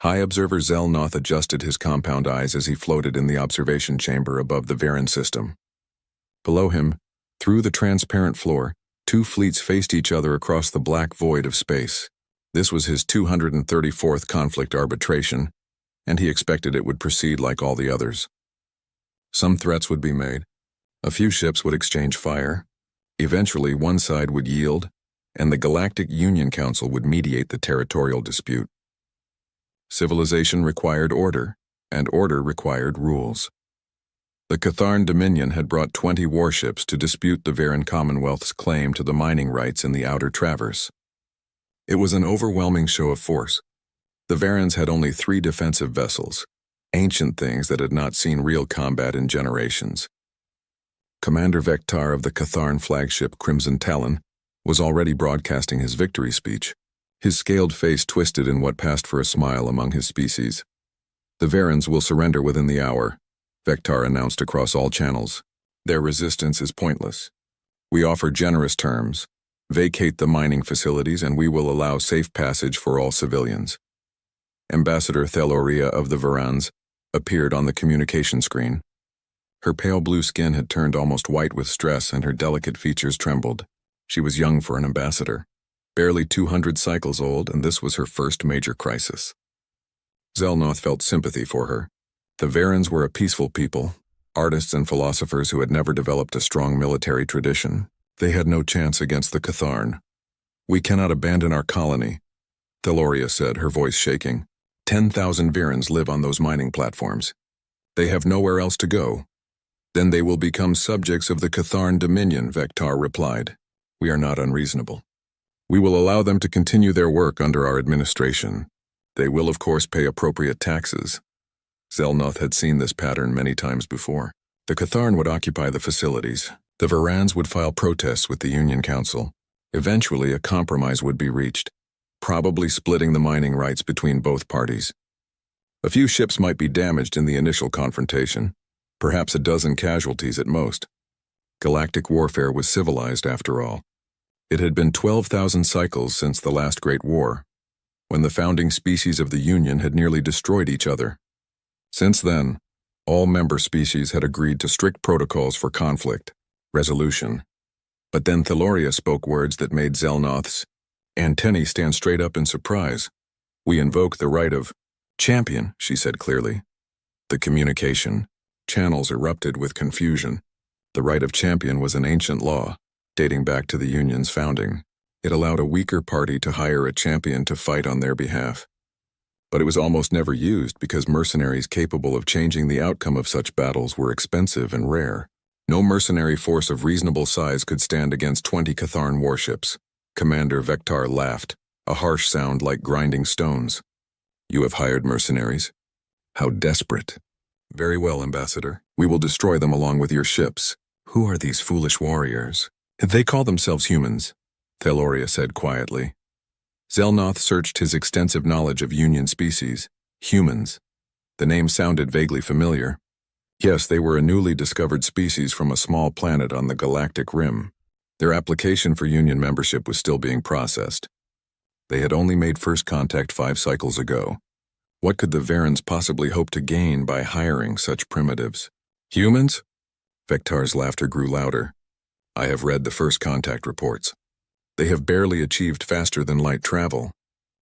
High Observer Zelnoth adjusted his compound eyes as he floated in the observation chamber above the Varan system. Below him, through the transparent floor, two fleets faced each other across the black void of space. This was his 234th conflict arbitration, and he expected it would proceed like all the others. Some threats would be made. A few ships would exchange fire. Eventually, one side would yield, and the Galactic Union Council would mediate the territorial dispute. Civilization required order, and order required rules. The Catharn Dominion had brought 20 warships to dispute the Varan Commonwealth's claim to the mining rights in the Outer Traverse. It was an overwhelming show of force. The Varans had only 3 defensive vessels, ancient things that had not seen real combat in generations. Commander Vectar of the Catharn flagship Crimson Talon was already broadcasting his victory speech, his scaled face twisted in what passed for a smile among his species. "The Varans will surrender within the hour," Vectar announced across all channels. "Their resistance is pointless. We offer generous terms. Vacate the mining facilities and we will allow safe passage for all civilians." Ambassador Theloria of the Varans appeared on the communication screen. Her pale blue skin had turned almost white with stress and her delicate features trembled. She was young for an ambassador, barely 200 cycles old, and this was her first major crisis. Zelnoth felt sympathy for her. The Varans were a peaceful people, artists and philosophers who had never developed a strong military tradition. They had no chance against the Catharn. "We cannot abandon our colony," Theloria said, her voice shaking. 10,000 Varans live on those mining platforms. They have nowhere else to go. "Then they will become subjects of the Catharn Dominion," Vectar replied. "We are not unreasonable. We will allow them to continue their work under our administration. They will, of course, pay appropriate taxes." Zelnoth had seen this pattern many times before. The Catharn would occupy the facilities. The Varans would file protests with the Union Council. Eventually, a compromise would be reached, probably splitting the mining rights between both parties. A few ships might be damaged in the initial confrontation, perhaps a dozen casualties at most. Galactic warfare was civilized after all. It had been 12,000 cycles since the last Great War, when the founding species of the Union had nearly destroyed each other. Since then, all member species had agreed to strict protocols for conflict resolution. But then Theloria spoke words that made Zelnoth's antennae stand straight up in surprise. "We invoke the right of champion," she said clearly. The communication channels erupted with confusion. The right of champion was an ancient law, dating back to the Union's founding. It allowed a weaker party to hire a champion to fight on their behalf. But it was almost never used because mercenaries capable of changing the outcome of such battles were expensive and rare. No mercenary force of reasonable size could stand against 20 Catharn warships. Commander Vectar laughed, a harsh sound like grinding stones. "You have hired mercenaries? How desperate." "Very well, Ambassador. We will destroy them along with your ships." "Who are these foolish warriors?" "They call themselves humans," Theloria said quietly. Zelnoth searched his extensive knowledge of Union species. Humans. The name sounded vaguely familiar. Yes, they were a newly discovered species from a small planet on the galactic rim. Their application for Union membership was still being processed. They had only made first contact 5 cycles ago. What could the Varans possibly hope to gain by hiring such primitives? "Humans?" Vectar's laughter grew louder. "I have read the first contact reports. They have barely achieved faster than light travel.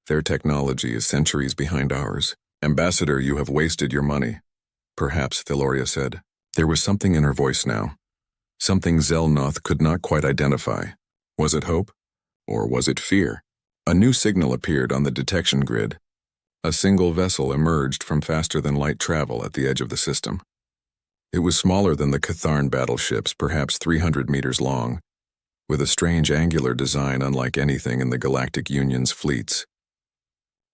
Their technology is centuries behind ours. Ambassador, you have wasted your money." "Perhaps," Theloria said. There was something in her voice now. Something Zelnoth could not quite identify. Was it hope? Or was it fear? A new signal appeared on the detection grid. A single vessel emerged from faster-than-light travel at the edge of the system. It was smaller than the Catharn battleships, perhaps 300 meters long, with a strange angular design unlike anything in the Galactic Union's fleets.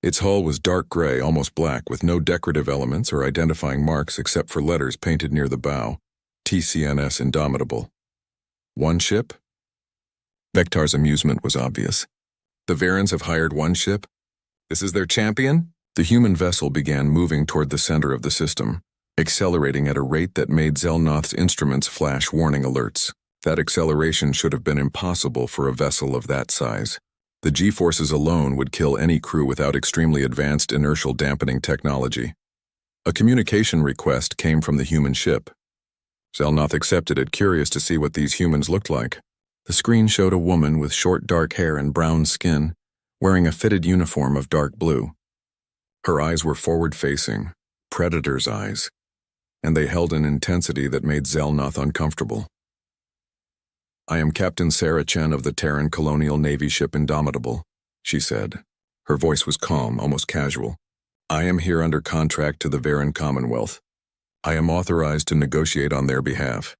Its hull was dark gray, almost black, with no decorative elements or identifying marks except for letters painted near the bow. TCNS Indomitable. One ship? Vectar's amusement was obvious. The Varans have hired one ship? This is their champion? The human vessel began moving toward the center of the system, accelerating at a rate that made Zelnoth's instruments flash warning alerts. That acceleration should have been impossible for a vessel of that size. The G-forces alone would kill any crew without extremely advanced inertial dampening technology. A communication request came from the human ship. Zelnoth accepted it, curious to see what these humans looked like. The screen showed a woman with short dark hair and brown skin, wearing a fitted uniform of dark blue. Her eyes were forward-facing, predator's eyes, and they held an intensity that made Zelnoth uncomfortable. "I am Captain Sarah Chen of the Terran Colonial Navy ship Indomitable," she said. Her voice was calm, almost casual. "I am here under contract to the Varan Commonwealth. I am authorized to negotiate on their behalf."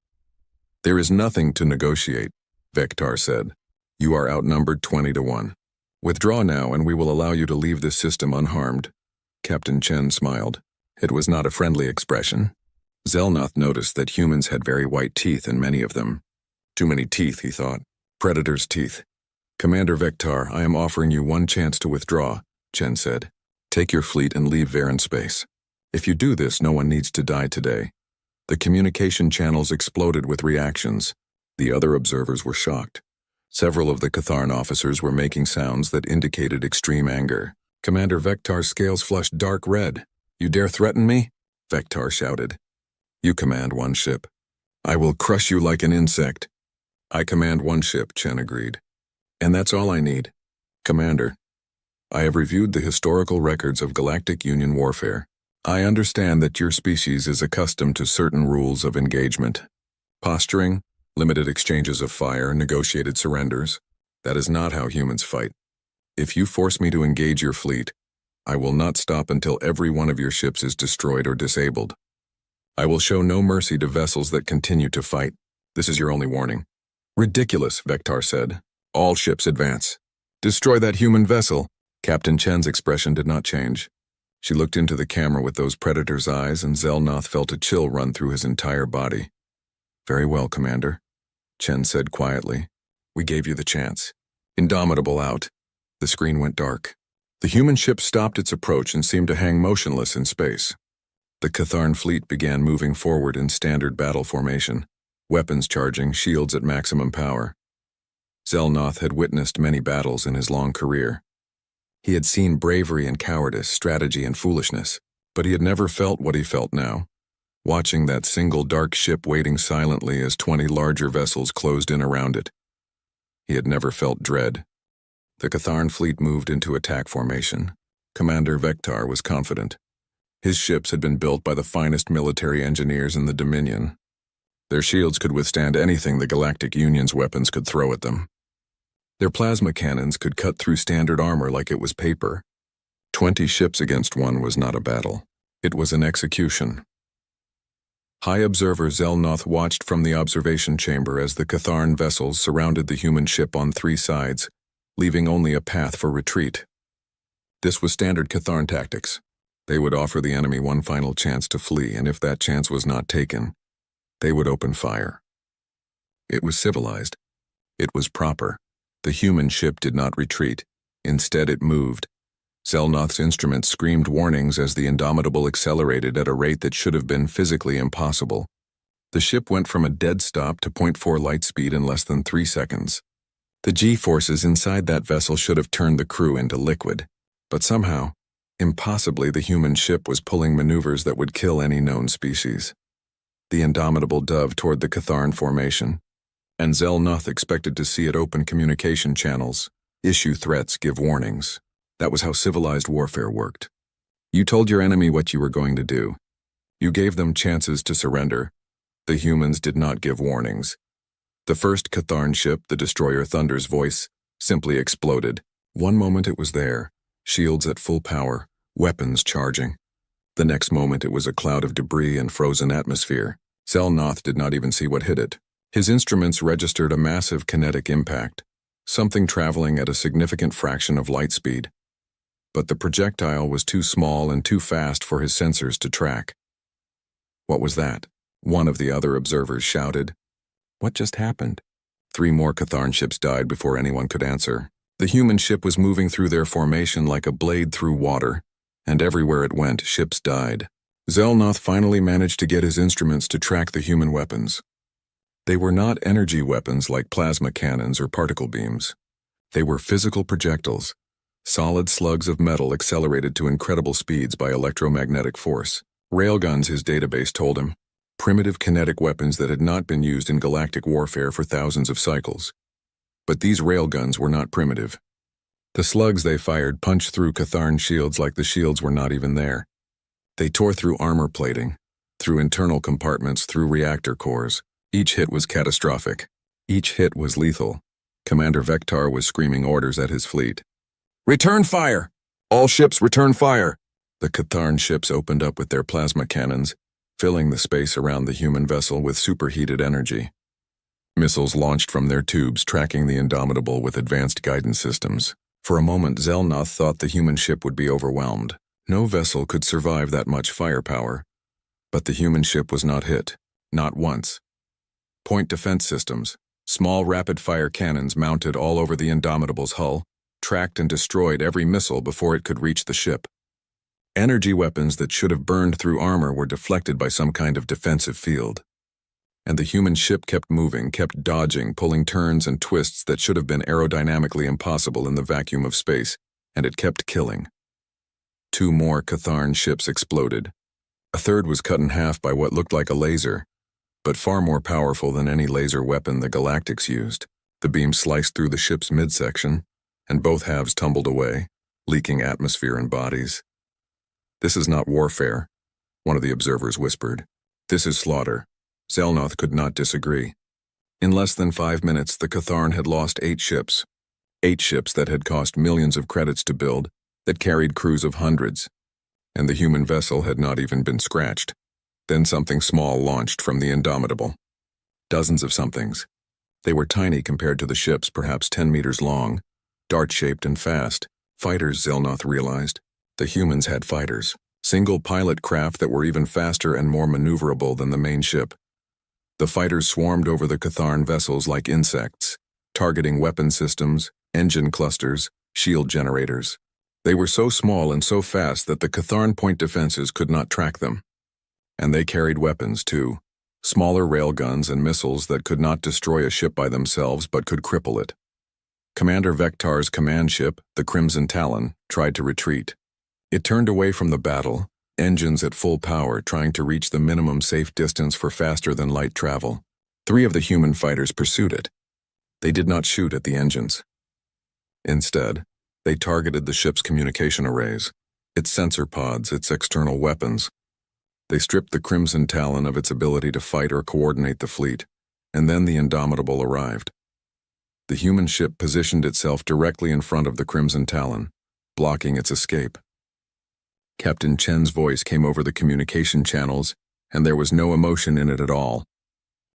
"There is nothing to negotiate," Vektar said. "You are outnumbered 20-1. Withdraw now and we will allow you to leave this system unharmed." Captain Chen smiled. It was not a friendly expression. Zelnoth noticed that humans had very white teeth, and many of them. Too many teeth, he thought. Predator's teeth. "Commander Vektar, I am offering you one chance to withdraw," Chen said. "Take your fleet and leave Varan space. If you do this, no one needs to die today." The communication channels exploded with reactions. The other observers were shocked. Several of the Catharn officers were making sounds that indicated extreme anger. Commander Vektar's scales flushed dark red. "You dare threaten me?" Vektar shouted. "You command one ship. I will crush you like an insect." "I command one ship," Chen agreed. "And that's all I need." "Commander, I have reviewed the historical records of Galactic Union warfare. I understand that your species is accustomed to certain rules of engagement. Posturing, limited exchanges of fire, negotiated surrenders. That is not how humans fight. If you force me to engage your fleet, I will not stop until every one of your ships is destroyed or disabled. I will show no mercy to vessels that continue to fight. This is your only warning." "Ridiculous," Vektar said. "All ships advance. Destroy that human vessel." Captain Chen's expression did not change. She looked into the camera with those predator's eyes, and Zelnoth felt a chill run through his entire body. "Very well, Commander," Chen said quietly. "We gave you the chance." Indomitable out. The screen went dark. The human ship stopped its approach and seemed to hang motionless in space. The Catharn fleet began moving forward in standard battle formation, weapons charging, shields at maximum power. Zelnoth had witnessed many battles in his long career. He had seen bravery and cowardice, strategy and foolishness, but he had never felt what he felt now, watching that single dark ship waiting silently as 20 larger vessels closed in around it. He had never felt dread. The Catharn fleet moved into attack formation. Commander Vektar was confident. His ships had been built by the finest military engineers in the Dominion. Their shields could withstand anything the Galactic Union's weapons could throw at them. Their plasma cannons could cut through standard armor like it was paper. 20 ships against one was not a battle. It was an execution. High Observer Zelnoth watched from the observation chamber as the Catharn vessels surrounded the human ship on 3 sides, leaving only a path for retreat. This was standard Catharn tactics. They would offer the enemy one final chance to flee, and if that chance was not taken, they would open fire. It was civilized. It was proper. The human ship did not retreat. Instead, it moved. Zelnoth's instruments screamed warnings as the Indomitable accelerated at a rate that should have been physically impossible. The ship went from a dead stop to .4 light speed in less than 3 seconds. The G-forces inside that vessel should have turned the crew into liquid. But somehow, impossibly, the human ship was pulling maneuvers that would kill any known species. The Indomitable dove toward the Catharn formation, and Zelnoth expected to see it open communication channels, issue threats, give warnings. That was how civilized warfare worked. You told your enemy what you were going to do. You gave them chances to surrender. The humans did not give warnings. The first Catharn ship, the destroyer Thunder's voice, simply exploded. One moment it was there, shields at full power, weapons charging. The next moment it was a cloud of debris and frozen atmosphere. Zelnoth did not even see what hit it. His instruments registered a massive kinetic impact, something traveling at a significant fraction of light speed. But the projectile was too small and too fast for his sensors to track. "What was that?" one of the other observers shouted. "What just happened?" 3 more Catharn ships died before anyone could answer. The human ship was moving through their formation like a blade through water, and everywhere it went, ships died. Zelnoth finally managed to get his instruments to track the human weapons. They were not energy weapons like plasma cannons or particle beams. They were physical projectiles, solid slugs of metal accelerated to incredible speeds by electromagnetic force. Railguns, his database told him. Primitive kinetic weapons that had not been used in galactic warfare for thousands of cycles. But these railguns were not primitive. The slugs they fired punched through Catharn shields like the shields were not even there. They tore through armor plating, through internal compartments, through reactor cores. Each hit was catastrophic. Each hit was lethal. Commander Vectar was screaming orders at his fleet. "Return fire! All ships return fire!" The Catharn ships opened up with their plasma cannons, filling the space around the human vessel with superheated energy. Missiles launched from their tubes, tracking the Indomitable with advanced guidance systems. For a moment, Zelnoth thought the human ship would be overwhelmed. No vessel could survive that much firepower. But the human ship was not hit. Not once. Point defense systems, small rapid-fire cannons mounted all over the Indomitable's hull, tracked and destroyed every missile before it could reach the ship. Energy weapons that should have burned through armor were deflected by some kind of defensive field. And the human ship kept moving, kept dodging, pulling turns and twists that should have been aerodynamically impossible in the vacuum of space, and it kept killing. 2 more Catharn ships exploded. A third was cut in half by what looked like a laser, but far more powerful than any laser weapon the Galactics used. The beam sliced through the ship's midsection, and both halves tumbled away, leaking atmosphere and bodies. "This is not warfare," one of the observers whispered. "This is slaughter." Zelnoth could not disagree. In less than 5 minutes, the Catharn had lost 8 ships. 8 ships that had cost millions of credits to build, that carried crews of hundreds. And the human vessel had not even been scratched. Then something small launched from the Indomitable. Dozens of somethings. They were tiny compared to the ships, perhaps 10 meters long, dart-shaped and fast. Fighters, Zelnoth realized. The humans had fighters. Single-pilot craft that were even faster and more maneuverable than the main ship. The fighters swarmed over the Catharn vessels like insects, targeting weapon systems, engine clusters, shield generators. They were so small and so fast that the Catharn point defenses could not track them. And they carried weapons, too. Smaller railguns and missiles that could not destroy a ship by themselves but could cripple it. Commander Vectar's command ship, the Crimson Talon, tried to retreat. It turned away from the battle, engines at full power trying to reach the minimum safe distance for faster-than-light travel. 3 of the human fighters pursued it. They did not shoot at the engines. Instead, they targeted the ship's communication arrays, its sensor pods, its external weapons. They stripped the Crimson Talon of its ability to fight or coordinate the fleet, and then the Indomitable arrived. The human ship positioned itself directly in front of the Crimson Talon, blocking its escape. Captain Chen's voice came over the communication channels, and there was no emotion in it at all.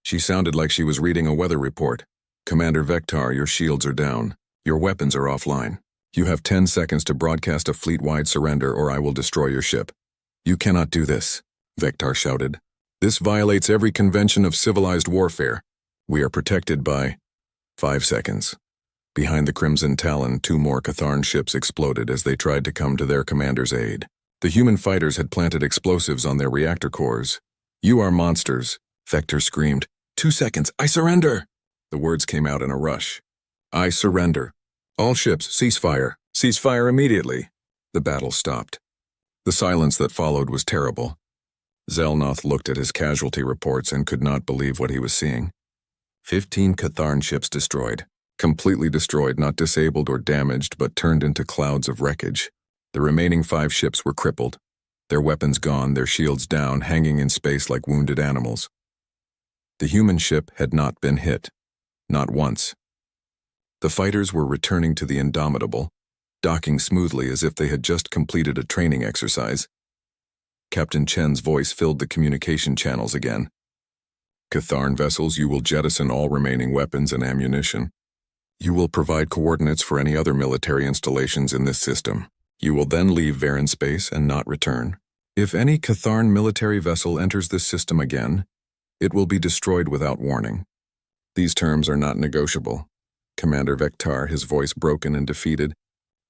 She sounded like she was reading a weather report. "Commander Vectar, your shields are down. Your weapons are offline. You have 10 seconds to broadcast a fleet-wide surrender or I will destroy your ship." "You cannot do this," Vectar shouted. "This violates every convention of civilized warfare. We are protected by—" 5 seconds. Behind the Crimson Talon, 2 more Catharn ships exploded as they tried to come to their commander's aid. The human fighters had planted explosives on their reactor cores. "You are monsters," Vectar screamed. 2 seconds, I surrender!" The words came out in a rush. "I surrender. All ships, cease fire. Cease fire immediately." The battle stopped. The silence that followed was terrible. Zelnoth looked at his casualty reports and could not believe what he was seeing. 15 Catharn ships destroyed. Completely destroyed, not disabled or damaged, but turned into clouds of wreckage. The remaining 5 ships were crippled, their weapons gone, their shields down, hanging in space like wounded animals. The human ship had not been hit. Not once. The fighters were returning to the Indomitable, docking smoothly as if they had just completed a training exercise. Captain Chen's voice filled the communication channels again. "Catharn vessels, you will jettison all remaining weapons and ammunition. You will provide coordinates for any other military installations in this system. You will then leave Varan space and not return. If any Catharn military vessel enters this system again, it will be destroyed without warning. These terms are not negotiable." Commander Vectar, his voice broken and defeated,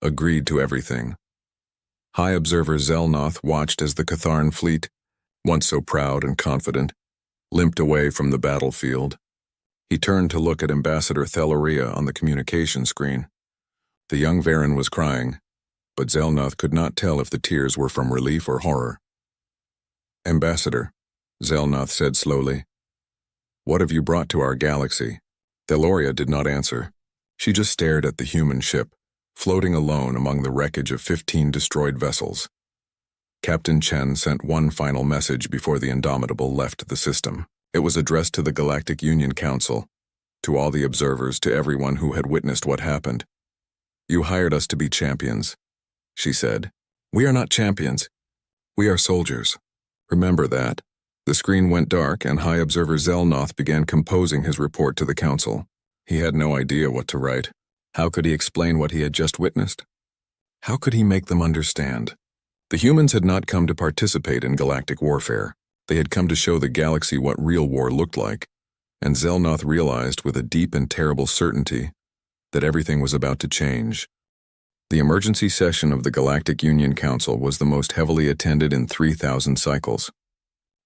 agreed to everything. High Observer Zelnoth watched as the Catharn fleet, once so proud and confident, limped away from the battlefield. He turned to look at Ambassador Theloria on the communication screen. The young Varen was crying, but Zelnoth could not tell if the tears were from relief or horror. "Ambassador," Zelnoth said slowly, "what have you brought to our galaxy?" Theloria did not answer. She just stared at the human ship, floating alone among the wreckage of 15 destroyed vessels. Captain Chen sent one final message before the Indomitable left the system. It was addressed to the Galactic Union Council, to all the observers, to everyone who had witnessed what happened. "You hired us to be champions," she said. "We are not champions. We are soldiers. Remember that." The screen went dark, and High Observer Zelnoth began composing his report to the council. He had no idea what to write. How could he explain what he had just witnessed? How could he make them understand? The humans had not come to participate in galactic warfare. They had come to show the galaxy what real war looked like, and Zelnoth realized with a deep and terrible certainty that everything was about to change. The emergency session of the Galactic Union Council was the most heavily attended in 3,000 cycles.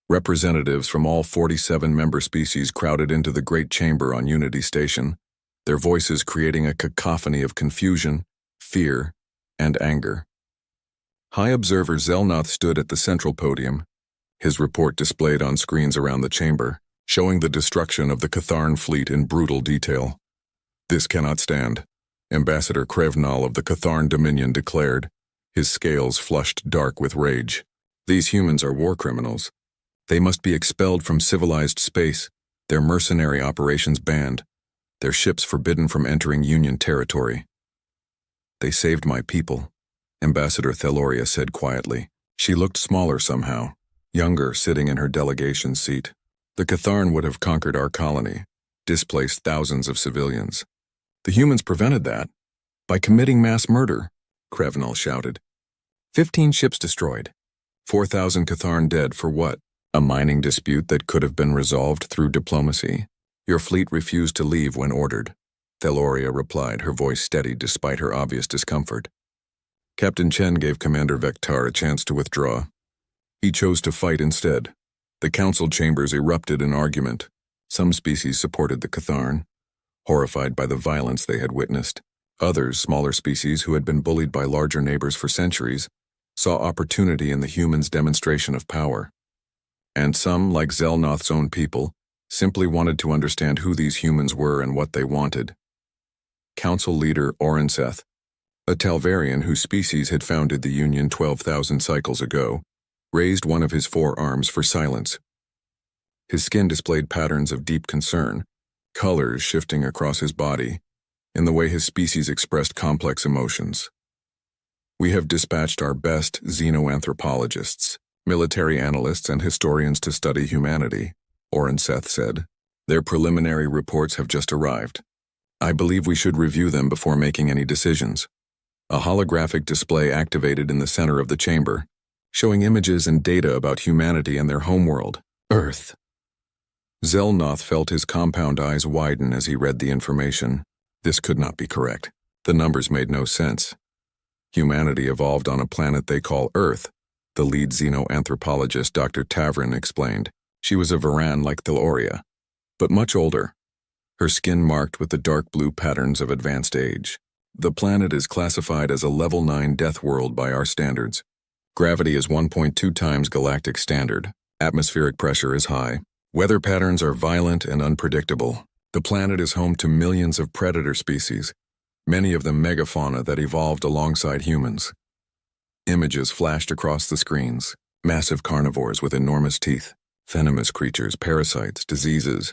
Representatives from all 47 member species crowded into the Great Chamber on Unity Station, their voices creating a cacophony of confusion, fear, and anger. High Observer Zelnoth stood at the central podium, his report displayed on screens around the chamber, showing the destruction of the Catharn fleet in brutal detail. "This cannot stand," Ambassador Krevnal of the Catharn Dominion declared, his scales flushed dark with rage. "These humans are war criminals. They must be expelled from civilized space, their mercenary operations banned, their ships forbidden from entering Union territory." "They saved my people," Ambassador Theloria said quietly. She looked smaller somehow, younger, sitting in her delegation seat. "The Catharn would have conquered our colony, displaced thousands of civilians. The humans prevented that by committing mass murder," Krevnal shouted. 15 ships destroyed. 4,000 Catharn dead for what? A mining dispute that could have been resolved through diplomacy. "Your fleet refused to leave when ordered," Theloria replied, her voice steady despite her obvious discomfort. Captain Chen gave Commander Vectar a chance to withdraw. He chose to fight instead. The council chambers erupted in argument. Some species supported the Catharn, horrified by the violence they had witnessed. Others, smaller species who had been bullied by larger neighbors for centuries, saw opportunity in the humans' demonstration of power. And some, like Zelnoth's own people, simply wanted to understand who these humans were and what they wanted. Council leader Orenseth, a Talvarian whose species had founded the Union 12,000 cycles ago, raised one of his forearms for silence. His skin displayed patterns of deep concern, colors shifting across his body, in the way his species expressed complex emotions. "We have dispatched our best xenoanthropologists, military analysts, and historians to study humanity," Orenseth said. "Their preliminary reports have just arrived. I believe we should review them before making any decisions." A holographic display activated in the center of the chamber, showing images and data about humanity and their homeworld, Earth. Zelnoth felt his compound eyes widen as he read the information. This could not be correct. The numbers made no sense. Humanity evolved on a planet they call Earth, the lead xenoanthropologist Dr. Tavrin explained. She was a Varan like Theloria, but much older, her skin marked with the dark blue patterns of advanced age. "The planet is classified as a level 9 death world by our standards. Gravity is 1.2 times galactic standard. Atmospheric pressure is high. Weather patterns are violent and unpredictable. The planet is home to millions of predator species, many of them megafauna that evolved alongside humans." Images flashed across the screens. Massive carnivores with enormous teeth, venomous creatures, parasites, diseases.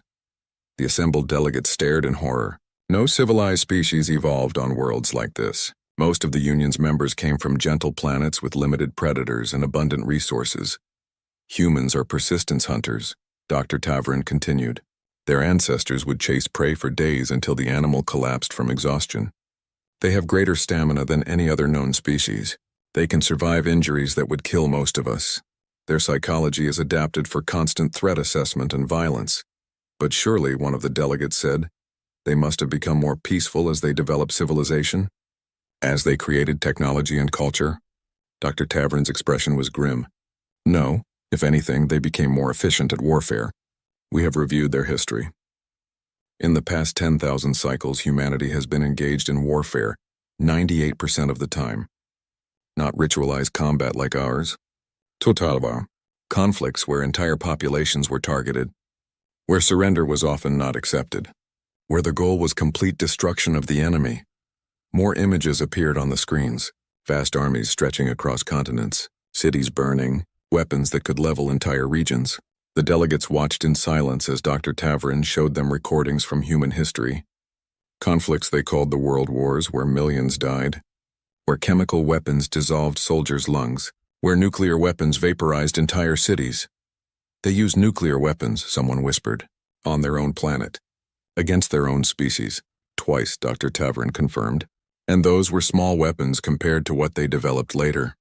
The assembled delegates stared in horror. No civilized species evolved on worlds like this. Most of the Union's members came from gentle planets with limited predators and abundant resources. "Humans are persistence hunters," Dr. Tavrin continued. "Their ancestors would chase prey for days until the animal collapsed from exhaustion. They have greater stamina than any other known species. They can survive injuries that would kill most of us. Their psychology is adapted for constant threat assessment and violence." "But surely," one of the delegates said, "they must have become more peaceful as they developed civilization? As they created technology and culture?" Dr. Tavrin's expression was grim. "No, if anything, they became more efficient at warfare. We have reviewed their history. In the past 10,000 cycles, humanity has been engaged in warfare, 98% of the time. Not ritualized combat like ours. Totalva. Conflicts where entire populations were targeted, where surrender was often not accepted, where the goal was complete destruction of the enemy. More images appeared on the screens, vast armies stretching across continents, cities burning, weapons that could level entire regions. The delegates watched in silence as Dr. Tavern showed them recordings from human history. Conflicts they called the World Wars, where millions died, where chemical weapons dissolved soldiers' lungs, where nuclear weapons vaporized entire cities. They used nuclear weapons, someone whispered, on their own planet, against their own species, twice, Dr. Tavern confirmed, and those were small weapons compared to what they developed later.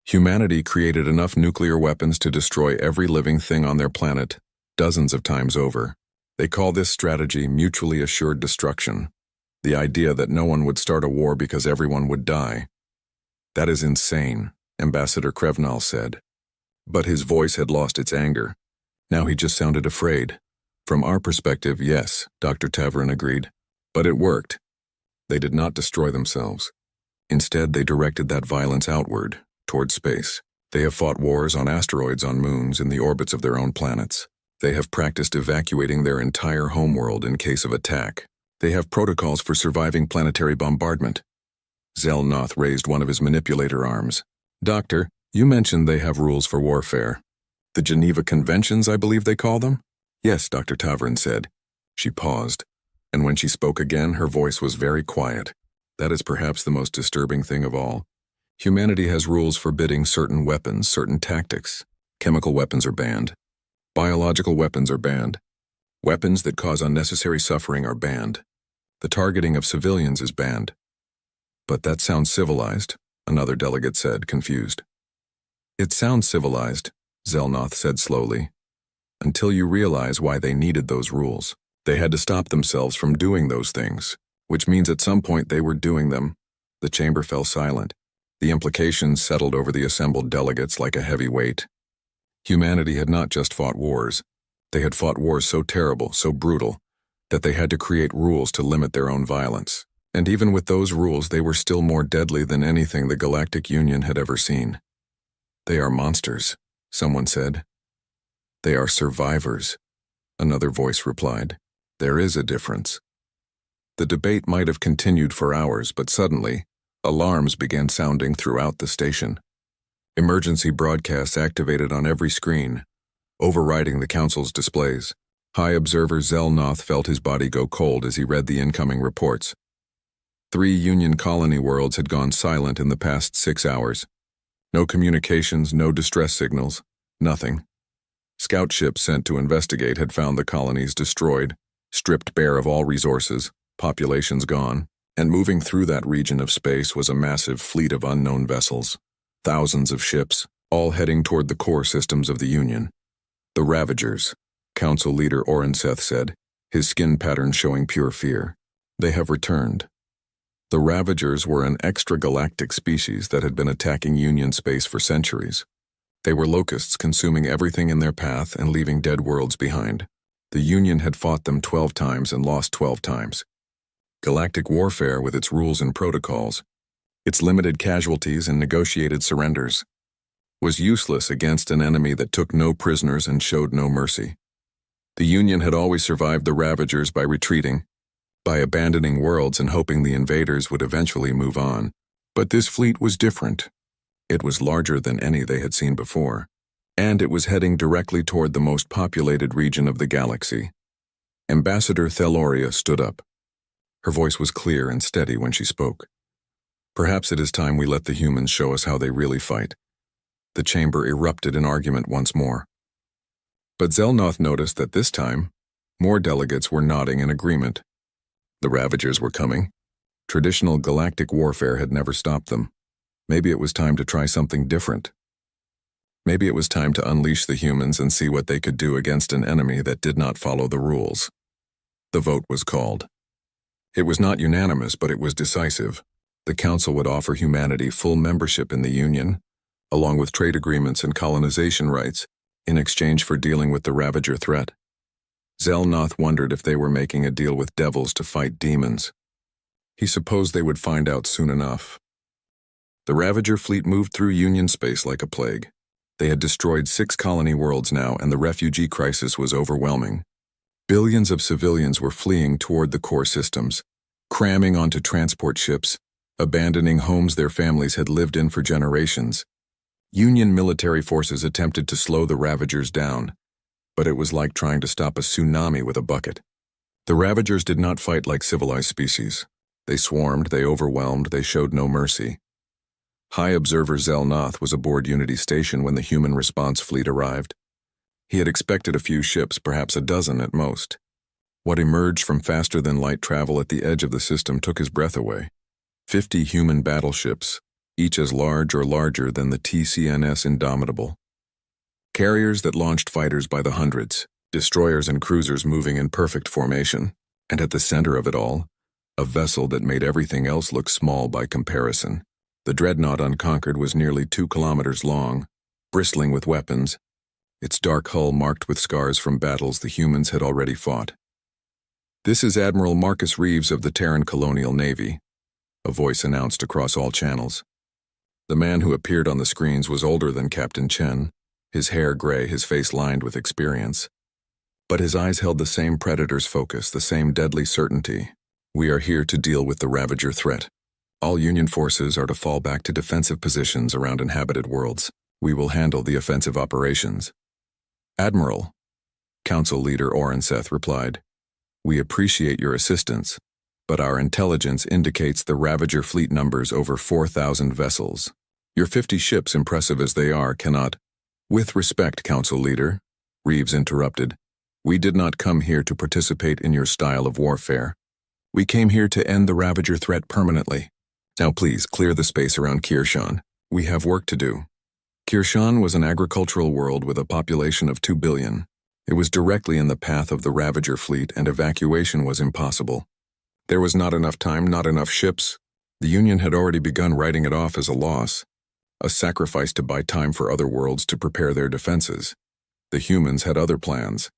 Humanity created enough nuclear weapons to destroy every living thing on their planet, dozens of times over. They call this strategy mutually assured destruction, the idea that no one would start a war because everyone would die. That is insane, Ambassador Krevnal said. But his voice had lost its anger. Now he just sounded afraid. From our perspective, yes, Dr. Tavern agreed. But it worked. They did not destroy themselves. Instead, they directed that violence outward, toward space. They have fought wars on asteroids, on moons, in the orbits of their own planets. They have practiced evacuating their entire homeworld in case of attack. They have protocols for surviving planetary bombardment. Zelnoth raised one of his manipulator arms. Doctor, you mentioned they have rules for warfare. The Geneva Conventions, I believe they call them? Yes, Dr. Tavern said. She paused, and when she spoke again, her voice was very quiet. That is perhaps the most disturbing thing of all. Humanity has rules forbidding certain weapons, certain tactics. Chemical weapons are banned. Biological weapons are banned. Weapons that cause unnecessary suffering are banned. The targeting of civilians is banned. But that sounds civilized, another delegate said, confused. It sounds civilized, Zelnoth said slowly, until you realize why they needed those rules. They had to stop themselves from doing those things, which means at some point they were doing them. The chamber fell silent. The implications settled over the assembled delegates like a heavy weight. Humanity had not just fought wars. They had fought wars so terrible, so brutal, that they had to create rules to limit their own violence. And even with those rules, they were still more deadly than anything the Galactic Union had ever seen. They are monsters, someone said. They are survivors, another voice replied. There is a difference. The debate might have continued for hours, but suddenly, alarms began sounding throughout the station. Emergency broadcasts activated on every screen, overriding the council's displays. High Observer Zelnoth felt his body go cold as he read the incoming reports. 3 Union colony worlds had gone silent in the past 6 hours. No communications, no distress signals, nothing. Scout ships sent to investigate had found the colonies destroyed, stripped bare of all resources, populations gone, and moving through that region of space was a massive fleet of unknown vessels. Thousands of ships, all heading toward the core systems of the Union. The Ravagers, Council Leader Orenseth said, his skin pattern showing pure fear. They have returned. The Ravagers were an extragalactic species that had been attacking Union space for centuries. They were locusts consuming everything in their path and leaving dead worlds behind. The Union had fought them 12 times and lost 12 times. Galactic warfare with its rules and protocols, its limited casualties and negotiated surrenders, was useless against an enemy that took no prisoners and showed no mercy. The Union had always survived the Ravagers by retreating, by abandoning worlds and hoping the invaders would eventually move on. But this fleet was different. It was larger than any they had seen before, and it was heading directly toward the most populated region of the galaxy. Ambassador Theloria stood up. Her voice was clear and steady when she spoke. Perhaps it is time we let the humans show us how they really fight. The chamber erupted in argument once more. But Zelnoth noticed that this time, more delegates were nodding in agreement. The Ravagers were coming. Traditional galactic warfare had never stopped them. Maybe it was time to try something different. Maybe it was time to unleash the humans and see what they could do against an enemy that did not follow the rules. The vote was called. It was not unanimous, but it was decisive. The Council would offer humanity full membership in the Union, along with trade agreements and colonization rights, in exchange for dealing with the Ravager threat. Zelnoth wondered if they were making a deal with devils to fight demons. He supposed they would find out soon enough. The Ravager fleet moved through Union space like a plague. They had destroyed 6 colony worlds now, and the refugee crisis was overwhelming. Billions of civilians were fleeing toward the core systems, cramming onto transport ships, abandoning homes their families had lived in for generations. Union military forces attempted to slow the Ravagers down, but it was like trying to stop a tsunami with a bucket. The Ravagers did not fight like civilized species. They swarmed, they overwhelmed, they showed no mercy. High Observer Zelnoth was aboard Unity Station when the human response fleet arrived. He had expected a few ships, perhaps a dozen at most. What emerged from faster-than-light travel at the edge of the system took his breath away. 50 human battleships, each as large or larger than the TCNS Indomitable. Carriers that launched fighters by the hundreds, destroyers and cruisers moving in perfect formation, and at the center of it all, a vessel that made everything else look small by comparison. The dreadnought Unconquered was nearly 2 kilometers long, bristling with weapons, its dark hull marked with scars from battles the humans had already fought. "This is Admiral Marcus Reeves of the Terran Colonial Navy," a voice announced across all channels. The man who appeared on the screens was older than Captain Chen, his hair gray, his face lined with experience. But his eyes held the same predator's focus, the same deadly certainty. "We are here to deal with the Ravager threat. All Union forces are to fall back to defensive positions around inhabited worlds. We will handle the offensive operations." "Admiral," Council Leader Orenseth replied, "we appreciate your assistance, but our intelligence indicates the Ravager fleet numbers over 4,000 vessels. Your 50 ships, impressive as they are, cannot—" "With respect, Council Leader," Reeves interrupted, "we did not come here to participate in your style of warfare. We came here to end the Ravager threat permanently. Now please, clear the space around Kirshan. We have work to do." Kirshan was an agricultural world with a population of 2 billion. It was directly in the path of the Ravager fleet, and evacuation was impossible. There was not enough time, not enough ships. The Union had already begun writing it off as a loss, a sacrifice to buy time for other worlds to prepare their defenses. The humans had other plans.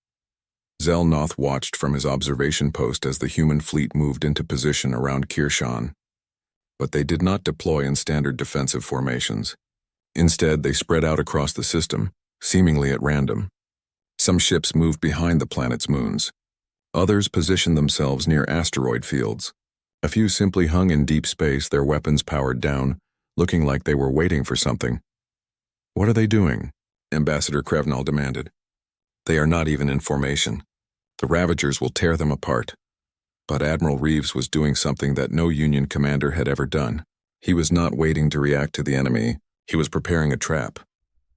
Zelnoth watched from his observation post as the human fleet moved into position around Kirshan. But they did not deploy in standard defensive formations. Instead, they spread out across the system, seemingly at random. Some ships moved behind the planet's moons. Others positioned themselves near asteroid fields. A few simply hung in deep space, their weapons powered down, looking like they were waiting for something. "What are they doing?" Ambassador Krevnal demanded. "They are not even in formation. The Ravagers will tear them apart." But Admiral Reeves was doing something that no Union commander had ever done. He was not waiting to react to the enemy. He was preparing a trap.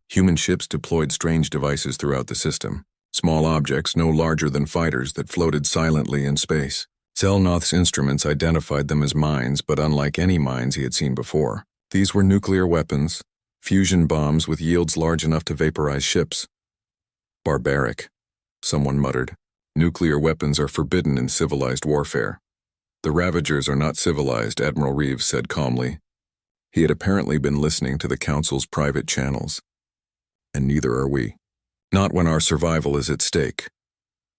Human ships deployed strange devices throughout the system, small objects no larger than fighters that floated silently in space. Zelnoth's instruments identified them as mines, but unlike any mines he had seen before. These were nuclear weapons, fusion bombs with yields large enough to vaporize ships. "Barbaric," someone muttered. "Nuclear weapons are forbidden in civilized warfare." "The Ravagers are not civilized," Admiral Reeves said calmly. He had apparently been listening to the Council's private channels. "And neither are we. Not when our survival is at stake."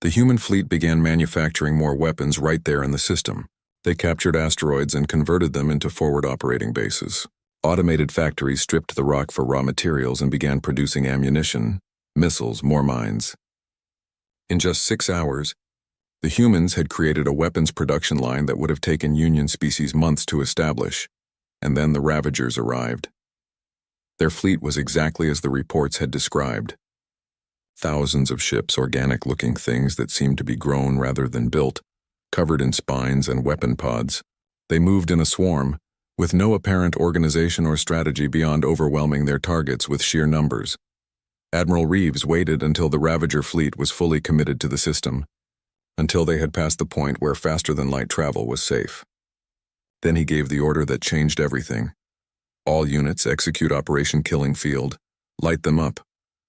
The human fleet began manufacturing more weapons right there in the system. They captured asteroids and converted them into forward operating bases. Automated factories stripped the rock for raw materials and began producing ammunition, missiles, more mines. In just 6 hours, the humans had created a weapons production line that would have taken Union species months to establish, and then the Ravagers arrived. Their fleet was exactly as the reports had described. Thousands of ships, organic-looking things that seemed to be grown rather than built, covered in spines and weapon pods. They moved in a swarm, with no apparent organization or strategy beyond overwhelming their targets with sheer numbers. Admiral Reeves waited until the Ravager fleet was fully committed to the system, until they had passed the point where faster-than-light travel was safe. Then he gave the order that changed everything. "All units execute Operation Killing Field. Light them up."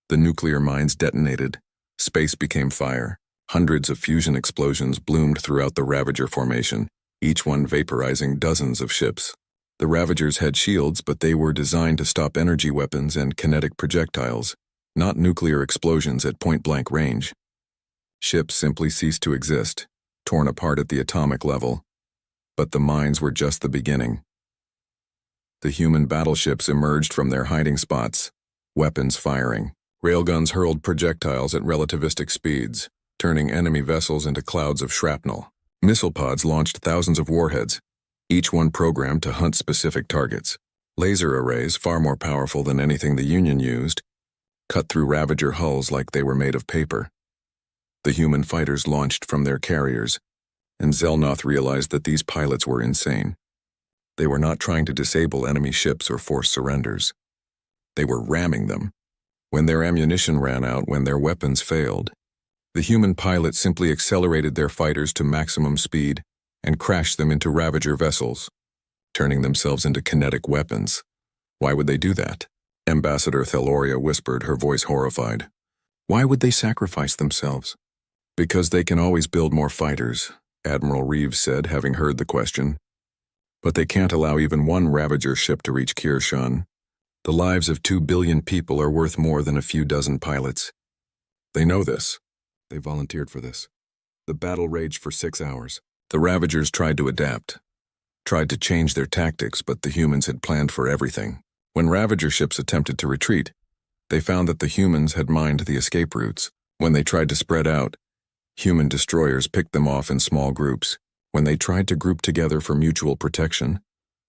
The nuclear mines detonated. Space became fire. Hundreds of fusion explosions bloomed throughout the Ravager formation, each one vaporizing dozens of ships. The Ravagers had shields, but they were designed to stop energy weapons and kinetic projectiles, not nuclear explosions at point-blank range. Ships simply ceased to exist, torn apart at the atomic level. But the mines were just the beginning. The human battleships emerged from their hiding spots, weapons firing. Railguns hurled projectiles at relativistic speeds, turning enemy vessels into clouds of shrapnel. Missile pods launched thousands of warheads, each one programmed to hunt specific targets. Laser arrays, far more powerful than anything the Union used, cut through Ravager hulls like they were made of paper. The human fighters launched from their carriers, and Zelnoth realized that these pilots were insane. They were not trying to disable enemy ships or force surrenders. They were ramming them. When their ammunition ran out, when their weapons failed, the human pilots simply accelerated their fighters to maximum speed and crashed them into Ravager vessels, turning themselves into kinetic weapons. Why would they do that? Ambassador Theloria whispered, her voice horrified. Why would they sacrifice themselves? Because they can always build more fighters, Admiral Reeves said, having heard the question. But they can't allow even one Ravager ship to reach Kirshan. The lives of 2 billion people are worth more than a few dozen pilots. They know this. They volunteered for this. The battle raged for 6 hours. The Ravagers tried to adapt, tried to change their tactics, but the humans had planned for everything. When Ravager ships attempted to retreat, they found that the humans had mined the escape routes. When they tried to spread out, human destroyers picked them off in small groups. When they tried to group together for mutual protection,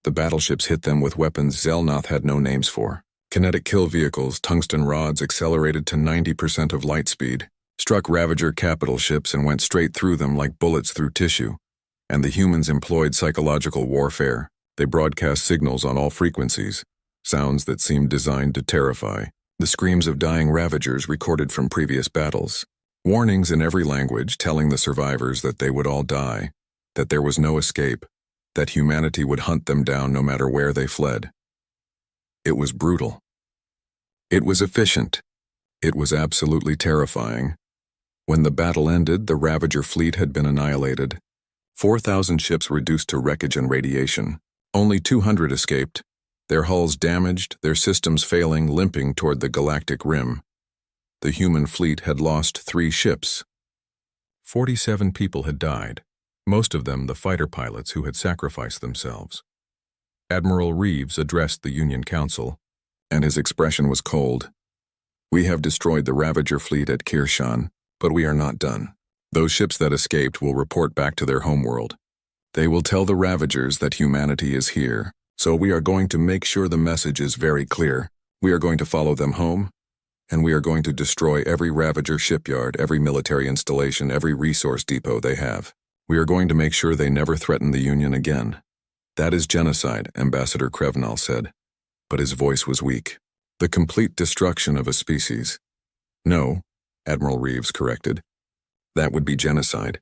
the battleships hit them with weapons Zelnoth had no names for. Kinetic kill vehicles, tungsten rods accelerated to 90% of light speed, struck Ravager capital ships and went straight through them like bullets through tissue. And the humans employed psychological warfare. They broadcast signals on all frequencies, sounds that seemed designed to terrify. The screams of dying Ravagers recorded from previous battles. Warnings in every language telling the survivors that they would all die, that there was no escape, that humanity would hunt them down no matter where they fled. It was brutal. It was efficient. It was absolutely terrifying. When the battle ended, the Ravager fleet had been annihilated. 4,000 ships reduced to wreckage and radiation. Only 200 escaped, their hulls damaged, their systems failing, limping toward the galactic rim. The human fleet had lost 3 ships. 47 people had died, most of them the fighter pilots who had sacrificed themselves. Admiral Reeves addressed the Union Council, and his expression was cold. We have destroyed the Ravager fleet at Kirshan, but we are not done. Those ships that escaped will report back to their homeworld. They will tell the Ravagers that humanity is here, so we are going to make sure the message is very clear. We are going to follow them home, and we are going to destroy every Ravager shipyard, every military installation, every resource depot they have. We are going to make sure they never threaten the Union again. That is genocide, Ambassador Krevnal said, but his voice was weak. The complete destruction of a species. No, Admiral Reeves corrected. That would be genocide.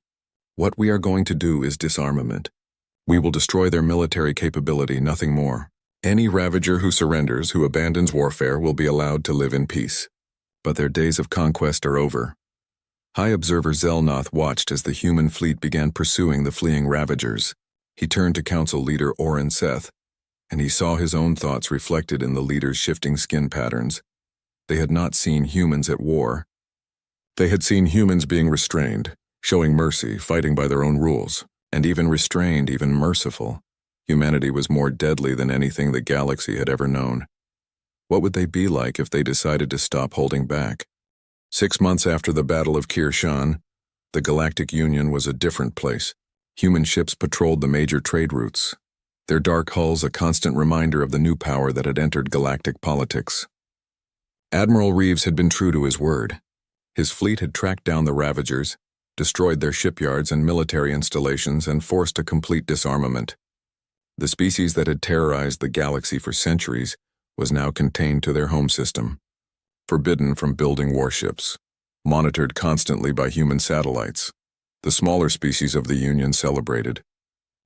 What we are going to do is disarmament. We will destroy their military capability, nothing more. Any Ravager who surrenders, who abandons warfare, will be allowed to live in peace. But their days of conquest are over. High Observer Zelnoth watched as the human fleet began pursuing the fleeing Ravagers. He turned to Council Leader Orin Seth, and he saw his own thoughts reflected in the leader's shifting skin patterns. They had not seen humans at war. They had seen humans being restrained, showing mercy, fighting by their own rules, and even restrained, even merciful. Humanity was more deadly than anything the galaxy had ever known. What would they be like if they decided to stop holding back? 6 months after the Battle of Kirshan, the Galactic Union was a different place. Human ships patrolled the major trade routes, their dark hulls a constant reminder of the new power that had entered galactic politics. Admiral Reeves had been true to his word. His fleet had tracked down the Ravagers, destroyed their shipyards and military installations, and forced a complete disarmament. The species that had terrorized the galaxy for centuries was now contained to their home system, forbidden from building warships, monitored constantly by human satellites. The smaller species of the Union celebrated.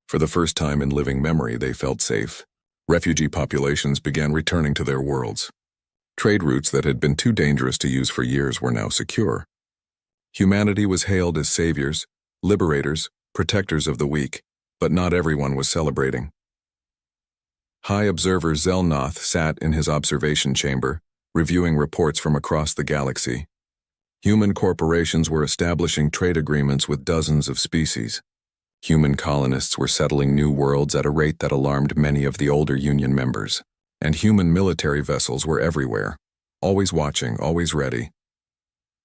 For the first time in living memory, they felt safe. Refugee populations began returning to their worlds. Trade routes that had been too dangerous to use for years were now secure. Humanity was hailed as saviors, liberators, protectors of the weak, but not everyone was celebrating. High Observer Zelnoth sat in his observation chamber, reviewing reports from across the galaxy. Human corporations were establishing trade agreements with dozens of species. Human colonists were settling new worlds at a rate that alarmed many of the older Union members, and human military vessels were everywhere, always watching, always ready.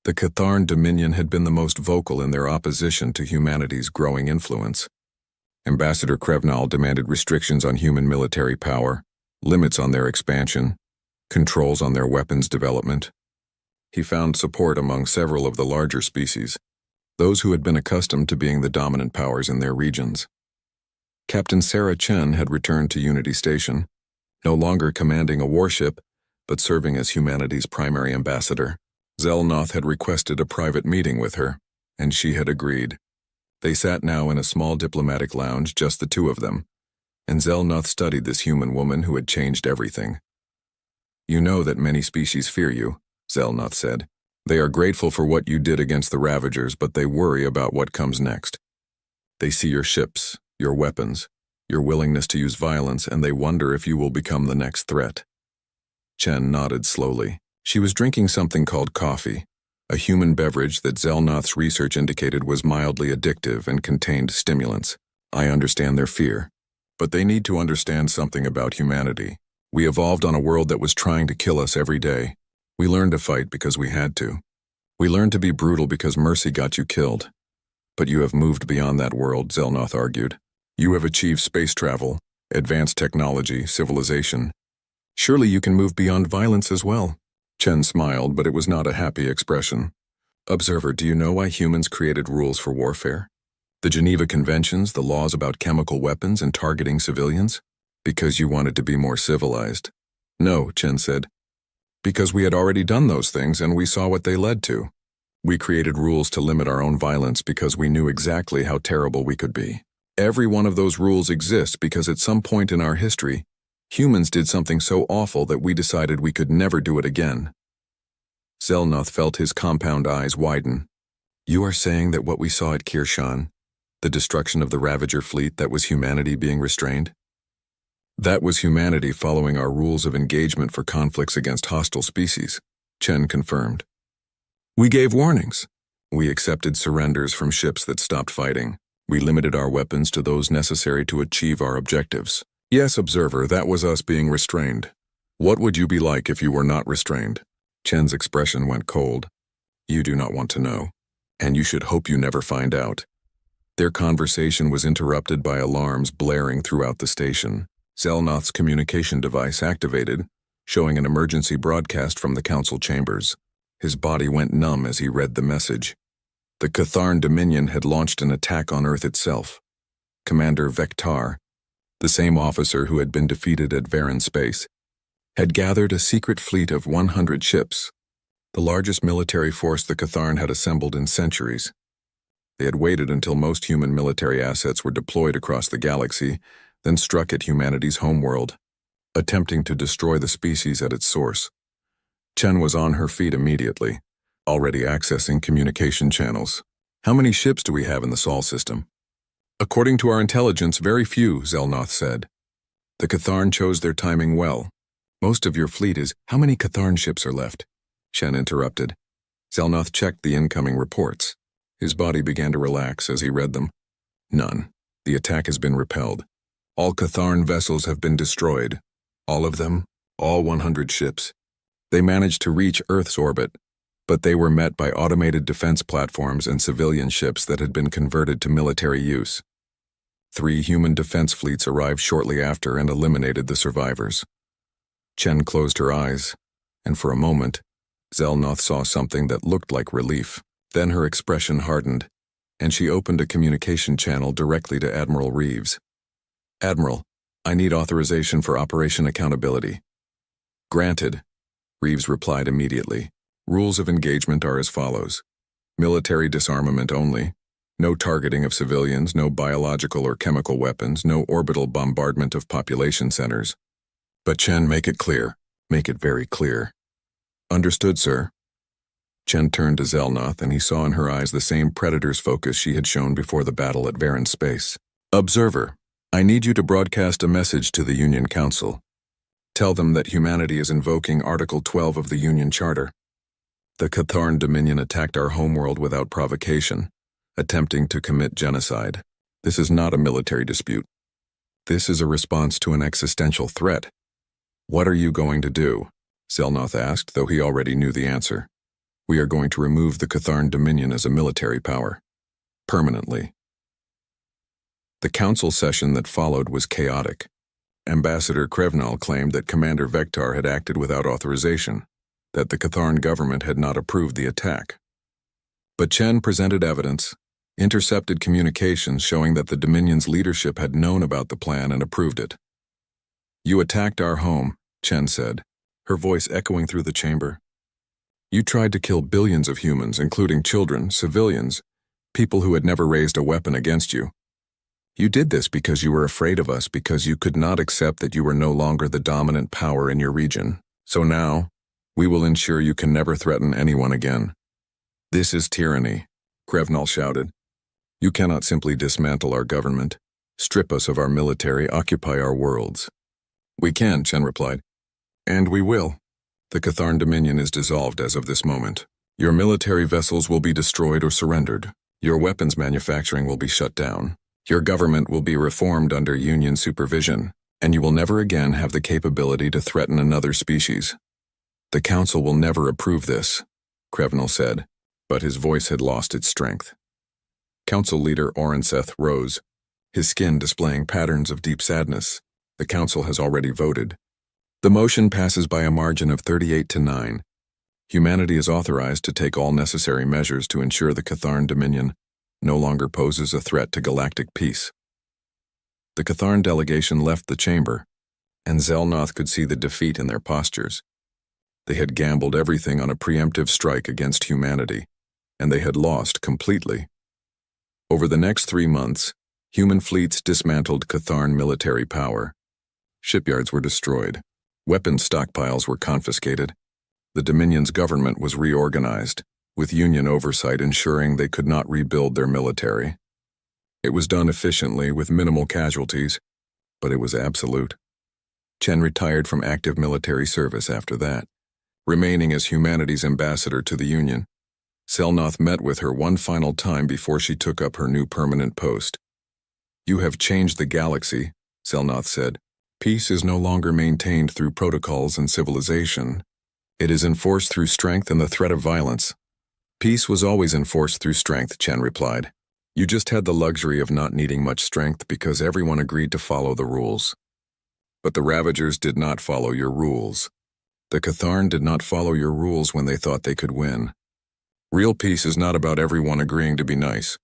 The Catharn Dominion had been the most vocal in their opposition to humanity's growing influence. Ambassador Krevnal demanded restrictions on human military power, limits on their expansion, controls on their weapons development. He found support among several of the larger species, those who had been accustomed to being the dominant powers in their regions. Captain Sarah Chen had returned to Unity Station, no longer commanding a warship, but serving as humanity's primary ambassador. Zelnoth had requested a private meeting with her, and she had agreed. They sat now in a small diplomatic lounge, just the two of them, and Zelnoth studied this human woman who had changed everything. "You know that many species fear you," Zelnoth said. "They are grateful for what you did against the Ravagers, but they worry about what comes next. They see your ships, your weapons, your willingness to use violence, and they wonder if you will become the next threat." Chen nodded slowly. She was drinking something called coffee, a human beverage that Zelnoth's research indicated was mildly addictive and contained stimulants. "I understand their fear, but they need to understand something about humanity. We evolved on a world that was trying to kill us every day. We learned to fight because we had to. We learned to be brutal because mercy got you killed. But you have moved beyond that world," Zelnoth argued. "You have achieved space travel, advanced technology, civilization. Surely you can move beyond violence as well." Chen smiled, but it was not a happy expression. "Observer, do you know why humans created rules for warfare? The Geneva Conventions, the laws about chemical weapons and targeting civilians? Because you wanted to be more civilized." "No," Chen said. "Because we had already done those things and we saw what they led to. We created rules to limit our own violence because we knew exactly how terrible we could be. Every one of those rules exists because at some point in our history, humans did something so awful that we decided we could never do it again." Zelnoth felt his compound eyes widen. "You are saying that what we saw at Kirshan, the destruction of the Ravager fleet, that was humanity being restrained?" "That was humanity following our rules of engagement for conflicts against hostile species," Chen confirmed. "We gave warnings. We accepted surrenders from ships that stopped fighting. We limited our weapons to those necessary to achieve our objectives. Yes, observer, that was us being restrained. What would you be like if you were not restrained?" Chen's expression went cold. "You do not want to know, and you should hope you never find out." Their conversation was interrupted by alarms blaring throughout the station. Zelnoth's communication device activated, showing an emergency broadcast from the council chambers. His body went numb as he read the message. The Catharn Dominion had launched an attack on Earth itself. Commander Vectar, the same officer who had been defeated at Varan Space, had gathered a secret fleet of 100 ships, the largest military force the Catharn had assembled in centuries. They had waited until most human military assets were deployed across the galaxy, then struck at humanity's homeworld, attempting to destroy the species at its source. Chen was on her feet immediately, already accessing communication channels. "How many ships do we have in the Sol system?" "According to our intelligence, very few," Zelnoth said. "The Catharn chose their timing well. Most of your fleet is—" "How many Catharn ships are left?" Chen interrupted. Zelnoth checked the incoming reports. His body began to relax as he read them. "None. The attack has been repelled. All Catharn vessels have been destroyed. All of them, all 100 ships. They managed to reach Earth's orbit, but they were met by automated defense platforms and civilian ships that had been converted to military use. 3 human defense fleets arrived shortly after and eliminated the survivors." Chen closed her eyes, and for a moment, Zelnoth saw something that looked like relief. Then her expression hardened, and she opened a communication channel directly to Admiral Reeves. "Admiral, I need authorization for Operation Accountability." "Granted," Reeves replied immediately. "Rules of engagement are as follows. Military disarmament only. No targeting of civilians, no biological or chemical weapons, no orbital bombardment of population centers. But Chen, make it clear. Make it very clear." "Understood, sir." Chen turned to Zelnoth, and he saw in her eyes the same predator's focus she had shown before the battle at Varan Space. "Observer, I need you to broadcast a message to the Union Council. Tell them that humanity is invoking Article 12 of the Union Charter. The Catharn Dominion attacked our homeworld without provocation, attempting to commit genocide. This is not a military dispute. This is a response to an existential threat. What are you going to do? Zelnoth asked, though he already knew the answer. We are going to remove the Catharn Dominion as a military power. Permanently. The council session that followed was chaotic. Ambassador Krevnal claimed that Commander Vektar had acted without authorization, that the Catharn government had not approved the attack. But Chen presented evidence, intercepted communications showing that the Dominion's leadership had known about the plan and approved it. You attacked our home, Chen said, her voice echoing through the chamber. You tried to kill billions of humans, including children, civilians, people who had never raised a weapon against you. You did this because you were afraid of us, because you could not accept that you were no longer the dominant power in your region. So now, we will ensure you can never threaten anyone again. This is tyranny, Krevnal shouted. You cannot simply dismantle our government, strip us of our military, occupy our worlds. We can, Chen replied. And we will. The Catharn Dominion is dissolved as of this moment. Your military vessels will be destroyed or surrendered. Your weapons manufacturing will be shut down. Your government will be reformed under Union supervision, and you will never again have the capability to threaten another species. The Council will never approve this, Krevnal said, but his voice had lost its strength. Council leader Orenseth rose, his skin displaying patterns of deep sadness. The Council has already voted. The motion passes by a margin of 38-9. Humanity is authorized to take all necessary measures to ensure the Catharn Dominion no longer poses a threat to galactic peace. The Catharn delegation left the chamber, and Zelnoth could see the defeat in their postures. They had gambled everything on a preemptive strike against humanity, and they had lost completely. Over the next 3 months, human fleets dismantled Catharn military power. Shipyards were destroyed. Weapons stockpiles were confiscated. The Dominion's government was reorganized, with Union oversight ensuring they could not rebuild their military. It was done efficiently with minimal casualties, but it was absolute. Chen retired from active military service after that, remaining as humanity's ambassador to the Union. Zelnoth met with her one final time before she took up her new permanent post. You have changed the galaxy, Zelnoth said. Peace is no longer maintained through protocols and civilization. It is enforced through strength and the threat of violence. Peace was always enforced through strength, Chen replied. You just had the luxury of not needing much strength because everyone agreed to follow the rules. But the Ravagers did not follow your rules. The Catharn did not follow your rules when they thought they could win. Real peace is not about everyone agreeing to be nice.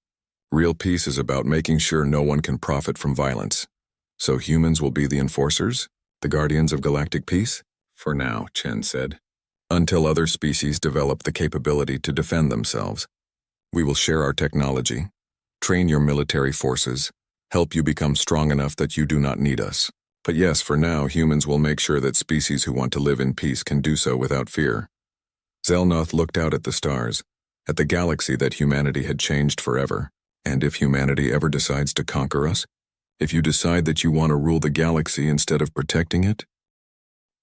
Real peace is about making sure no one can profit from violence. So humans will be the enforcers, the guardians of galactic peace? For now, Chen said. Until other species develop the capability to defend themselves. We will share our technology, train your military forces, help you become strong enough that you do not need us. But yes, for now, humans will make sure that species who want to live in peace can do so without fear. Zelnoth looked out at the stars, at the galaxy that humanity had changed forever. And if humanity ever decides to conquer us, if you decide that you want to rule the galaxy instead of protecting it?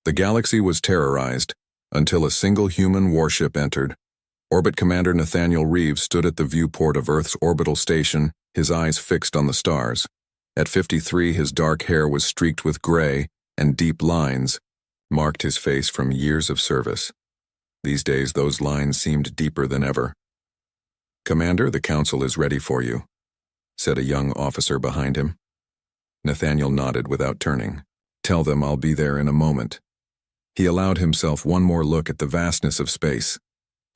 The galaxy was terrorized until a single human warship entered. Orbit Commander Nathaniel Reeves stood at the viewport of Earth's orbital station, his eyes fixed on the stars. At 53, his dark hair was streaked with gray, and deep lines marked his face from years of service. These days, those lines seemed deeper than ever. Commander, the Council is ready for you, said a young officer behind him. Nathaniel nodded without turning. Tell them I'll be there in a moment. He allowed himself one more look at the vastness of space.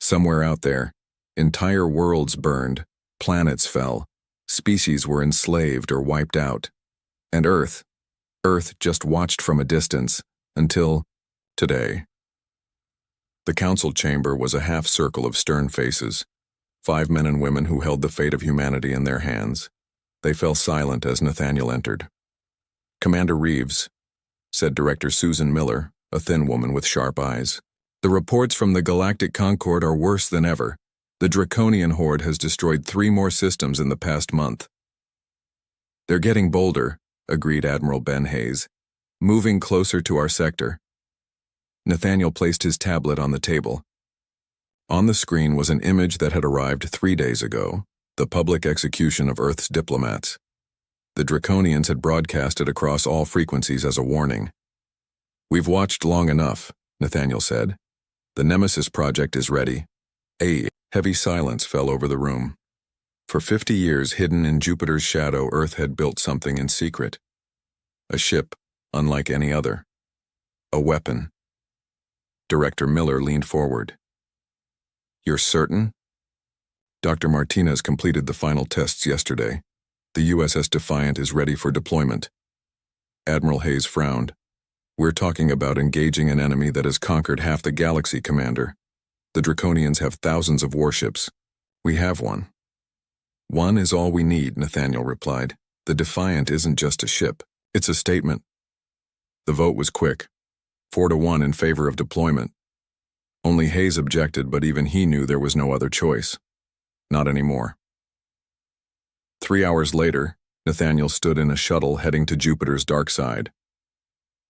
Somewhere out there, entire worlds burned, planets fell, species were enslaved or wiped out. And Earth just watched from a distance, until today. The council chamber was a half-circle of stern faces, 5 men and women who held the fate of humanity in their hands. They fell silent as Nathaniel entered. Commander Reeves, said Director Susan Miller, a thin woman with sharp eyes. The reports from the Galactic Concord are worse than ever. The Draconian Horde has destroyed 3 more systems in the past month. They're getting bolder, agreed Admiral Ben Hayes, moving closer to our sector. Nathaniel placed his tablet on the table. On the screen was an image that had arrived 3 days ago, the public execution of Earth's diplomats. The Draconians had broadcasted across all frequencies as a warning. "We've watched long enough," Nathaniel said. "The Nemesis project is ready." A heavy silence fell over the room. For 50 years, hidden in Jupiter's shadow, Earth had built something in secret. A ship, unlike any other. A weapon. Director Miller leaned forward. "You're certain?" "Dr. Martinez completed the final tests yesterday. The USS Defiant is ready for deployment." Admiral Hayes frowned. "We're talking about engaging an enemy that has conquered half the galaxy, Commander. The Draconians have thousands of warships. We have one." "One is all we need," Nathaniel replied. "The Defiant isn't just a ship. It's a statement." The vote was quick. 4-1 in favor of deployment. Only Hayes objected, but even he knew there was no other choice. Not anymore. 3 hours later, Nathaniel stood in a shuttle heading to Jupiter's dark side.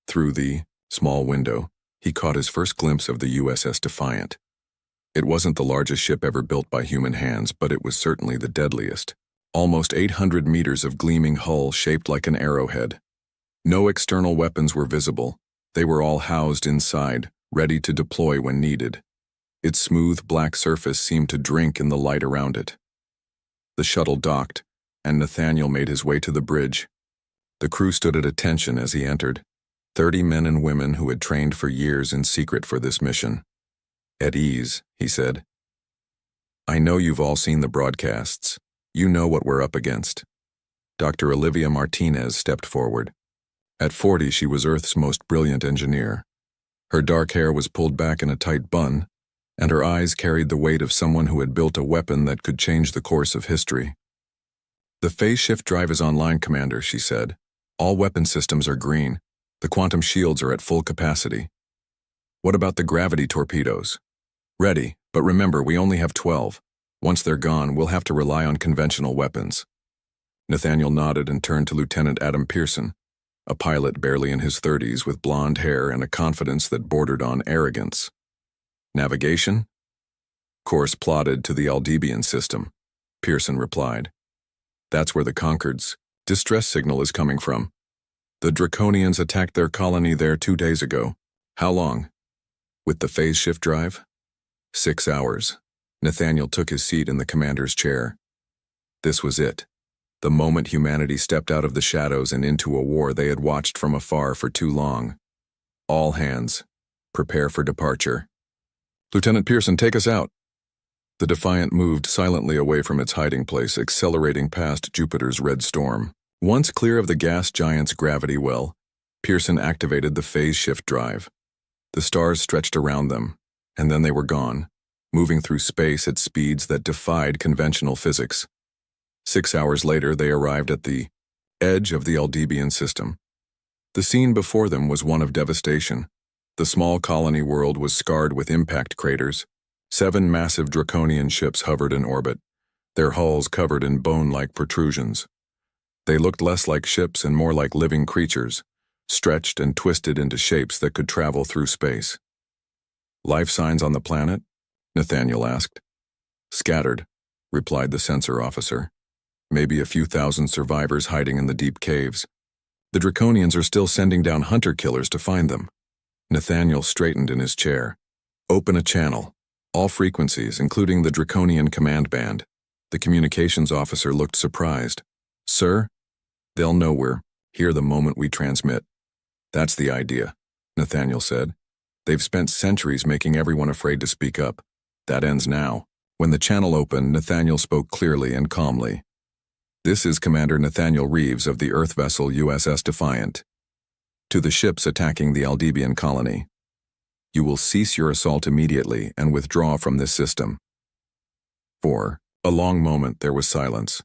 Through the small window, he caught his first glimpse of the USS Defiant. It wasn't the largest ship ever built by human hands, but it was certainly the deadliest. Almost 800 meters of gleaming hull shaped like an arrowhead. No external weapons were visible. They were all housed inside, ready to deploy when needed. Its smooth black surface seemed to drink in the light around it. The shuttle docked, and Nathaniel made his way to the bridge. The crew stood at attention as he entered. 30 men and women who had trained for years in secret for this mission. "At ease," he said. "I know you've all seen the broadcasts. You know what we're up against." Dr. Olivia Martinez stepped forward. At 40, she was Earth's most brilliant engineer. Her dark hair was pulled back in a tight bun, and her eyes carried the weight of someone who had built a weapon that could change the course of history. "The phase shift drive is online, Commander," she said. "All weapon systems are green. The quantum shields are at full capacity." "What about the gravity torpedoes?" "Ready, but remember, we only have 12. Once they're gone, we'll have to rely on conventional weapons." Nathaniel nodded and turned to Lieutenant Adam Pearson, a pilot barely in his 30s with blonde hair and a confidence that bordered on arrogance. "Navigation?" "Course plotted to the Aldebaran system," Pearson replied. "That's where the Concord's distress signal is coming from. The Draconians attacked their colony there 2 days ago." "How long?" "With the phase shift drive?" 6 hours. Nathaniel took his seat in the commander's chair. This was it. The moment humanity stepped out of the shadows and into a war they had watched from afar for too long. "All hands, prepare for departure." "Lieutenant Pearson, take us out." The Defiant moved silently away from its hiding place, accelerating past Jupiter's red storm. Once clear of the gas giant's gravity well, Pearson activated the phase shift drive. The stars stretched around them, and then they were gone, moving through space at speeds that defied conventional physics. 6 hours later, they arrived at the edge of the Aldebaran system. The scene before them was one of devastation. The small colony world was scarred with impact craters. 7 massive Draconian ships hovered in orbit, their hulls covered in bone-like protrusions. They looked less like ships and more like living creatures, stretched and twisted into shapes that could travel through space. "Life signs on the planet?" Nathaniel asked. "Scattered," replied the sensor officer. "Maybe a few thousand survivors hiding in the deep caves. The Draconians are still sending down hunter-killers to find them." Nathaniel straightened in his chair. "Open a channel. All frequencies, including the Draconian command band." The communications officer looked surprised. "Sir? They'll know we're here the moment we transmit." "That's the idea," Nathaniel said. "They've spent centuries making everyone afraid to speak up. That ends now." When the channel opened, Nathaniel spoke clearly and calmly. "This is Commander Nathaniel Reeves of the Earth vessel USS Defiant. To the ships attacking the Aldebaran colony. You will cease your assault immediately and withdraw from this system." For a long moment there was silence.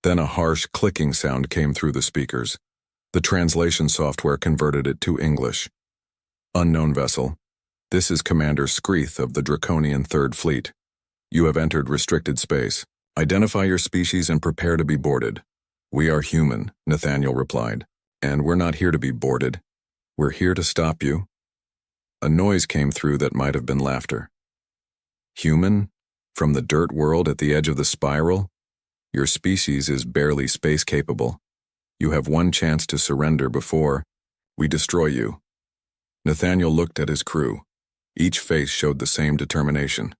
Then a harsh clicking sound came through the speakers. The translation software converted it to English. "Unknown vessel. This is Commander Screeth of the Draconian Third Fleet. You have entered restricted space. Identify your species and prepare to be boarded." "We are human," Nathaniel replied. "And we're not here to be boarded. We're here to stop you." A noise came through that might have been laughter. "Human? From the dirt world at the edge of the spiral? Your species is barely space capable." You have one chance to surrender before we destroy you. Nathaniel looked at his crew. Each face showed the same determination.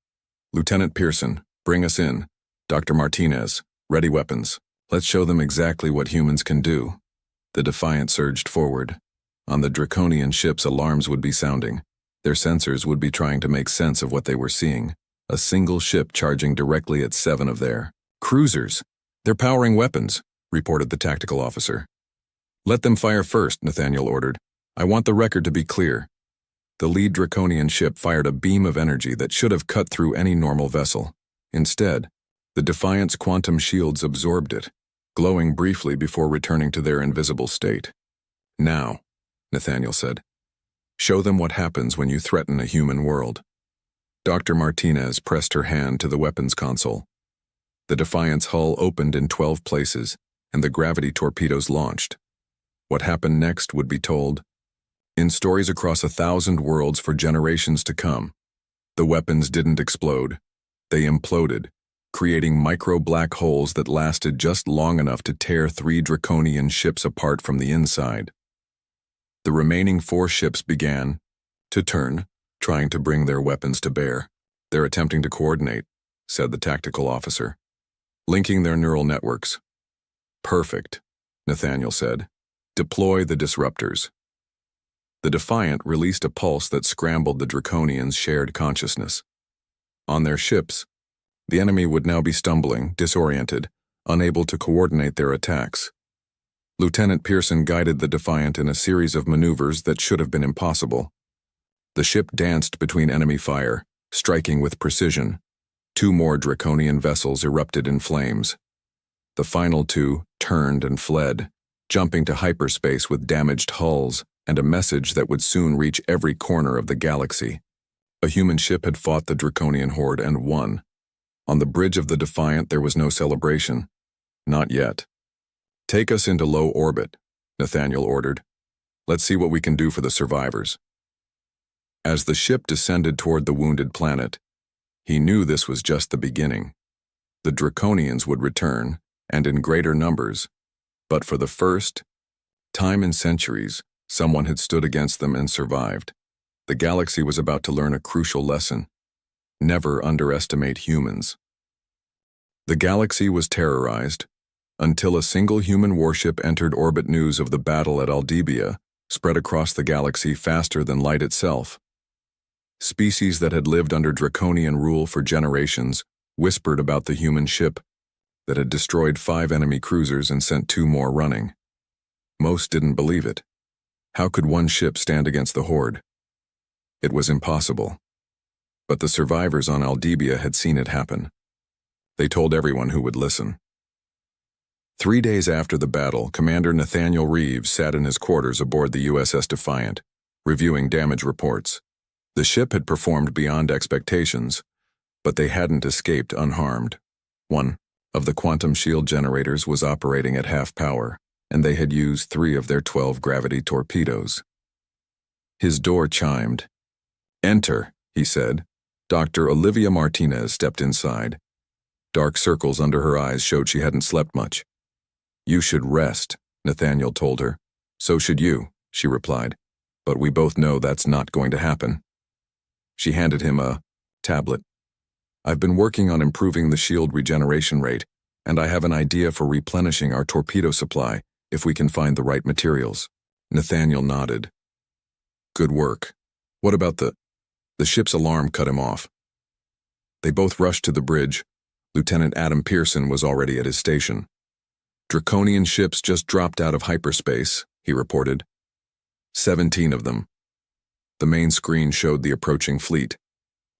Lieutenant Pearson, bring us in. Dr. Martinez, ready weapons. Let's show them exactly what humans can do. The Defiant surged forward. On the Draconian ships, alarms would be sounding. Their sensors would be trying to make sense of what they were seeing. A single ship charging directly at 7 of their cruisers. They're powering weapons, reported the tactical officer. Let them fire first, Nathaniel ordered. I want the record to be clear. The lead Draconian ship fired a beam of energy that should have cut through any normal vessel. Instead, the Defiant's quantum shields absorbed it, glowing briefly before returning to their invisible state. Now, Nathaniel said, show them what happens when you threaten a human world. Dr. Martinez pressed her hand to the weapons console. The Defiant's hull opened in 12 places, and the gravity torpedoes launched. What happened next would be told in stories across 1,000 worlds for generations to come. The weapons didn't explode. They imploded, creating micro-black holes that lasted just long enough to tear 3 Draconian ships apart from the inside. The remaining 4 ships began to turn, trying to bring their weapons to bear. They're attempting to coordinate, said the tactical officer, linking their neural networks. Perfect, Nathaniel said. Deploy the disruptors. The Defiant released a pulse that scrambled the Draconians' shared consciousness. On their ships, the enemy would now be stumbling, disoriented, unable to coordinate their attacks. Lieutenant Pearson guided the Defiant in a series of maneuvers that should have been impossible. The ship danced between enemy fire, striking with precision. 2 more Draconian vessels erupted in flames. The final 2 turned and fled, jumping to hyperspace with damaged hulls and a message that would soon reach every corner of the galaxy. A human ship had fought the Draconian horde and won. On the bridge of the Defiant there was no celebration. Not yet. Take us into low orbit, Nathaniel ordered. Let's see what we can do for the survivors. As the ship descended toward the wounded planet, he knew this was just the beginning. The Draconians would return, and in greater numbers. But for the first time in centuries, someone had stood against them and survived. The galaxy was about to learn a crucial lesson. Never underestimate humans. The galaxy was terrorized until a single human warship entered orbit. News of the battle at Aldebia spread across the galaxy faster than light itself. Species that had lived under Draconian rule for generations whispered about the human ship that had destroyed 5 enemy cruisers and sent 2 more running. Most didn't believe it. How could one ship stand against the horde? It was impossible. But the survivors on Aldebia had seen it happen. They told everyone who would listen. 3 days after the battle, Commander Nathaniel Reeves sat in his quarters aboard the USS Defiant, reviewing damage reports. The ship had performed beyond expectations, but they hadn't escaped unharmed. One of the quantum shield generators was operating at half power, and they had used 3 of their 12 gravity torpedoes. His door chimed. Enter, he said. Dr. Olivia Martinez stepped inside. Dark circles under her eyes showed she hadn't slept much. You should rest, Nathaniel told her. So should you, she replied. But we both know that's not going to happen. She handed him a tablet. I've been working on improving the shield regeneration rate, and I have an idea for replenishing our torpedo supply if we can find the right materials. Nathaniel nodded. Good work. What about the ship's alarm cut him off. They both rushed to the bridge. Lieutenant Adam Pearson was already at his station. Draconian ships just dropped out of hyperspace, he reported. 17 of them. The main screen showed the approaching fleet.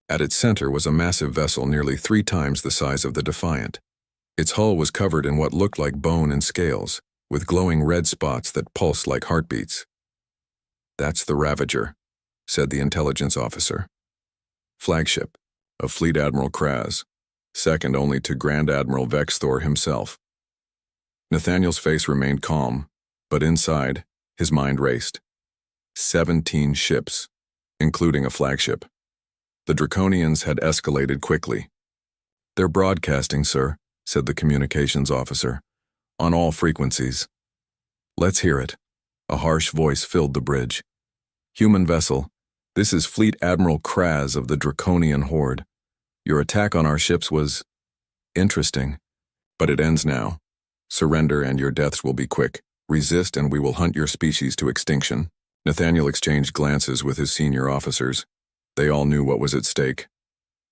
At its center was a massive vessel nearly 3 times the size of the Defiant. Its hull was covered in what looked like bone and scales, with glowing red spots that pulsed like heartbeats. That's the Ravager, said the intelligence officer. Flagship of Fleet Admiral Kraz, second only to Grand Admiral Vexthor himself. Nathaniel's face remained calm, but inside, his mind raced. 17 ships, including a flagship. The Draconians had escalated quickly. They're broadcasting, sir, said the communications officer. On all frequencies. Let's hear it. A harsh voice filled the bridge. Human vessel, this is Fleet Admiral Kraz of the Draconian Horde. Your attack on our ships was interesting, but it ends now. Surrender and your deaths will be quick. Resist and we will hunt your species to extinction. Nathaniel exchanged glances with his senior officers. They all knew what was at stake.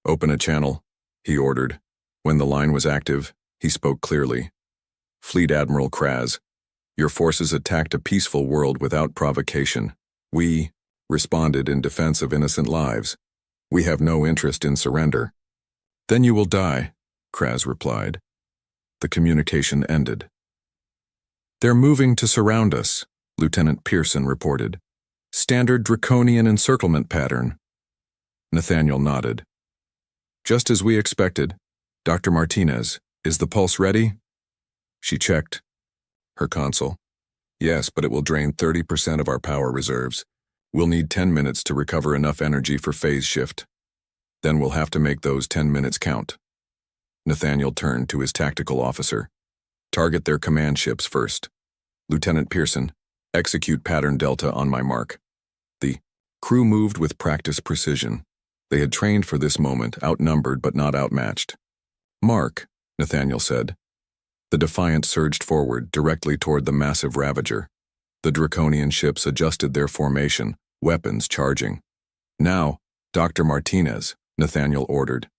Open a channel, he ordered. When the line was active, he spoke clearly. Fleet Admiral Kraz, your forces attacked a peaceful world without provocation. We responded in defense of innocent lives. We have no interest in surrender. Then you will die, Kraz replied. The communication ended. They're moving to surround us, Lieutenant Pearson reported. Standard draconian encirclement pattern. Nathaniel nodded. Just as we expected. Dr. Martinez, is the pulse ready? She checked. Her console. Yes, but it will drain 30% of our power reserves. We'll need 10 minutes to recover enough energy for phase shift. Then we'll have to make those 10 minutes count. Nathaniel turned to his tactical officer. Target their command ships first. Lieutenant Pearson, execute pattern Delta on my mark. The crew moved with practiced precision. They had trained for this moment, outnumbered but not outmatched. Mark, Nathaniel said. The Defiant surged forward, directly toward the massive Ravager. The Draconian ships adjusted their formation, weapons charging. Now, Dr. Martinez, Nathaniel ordered.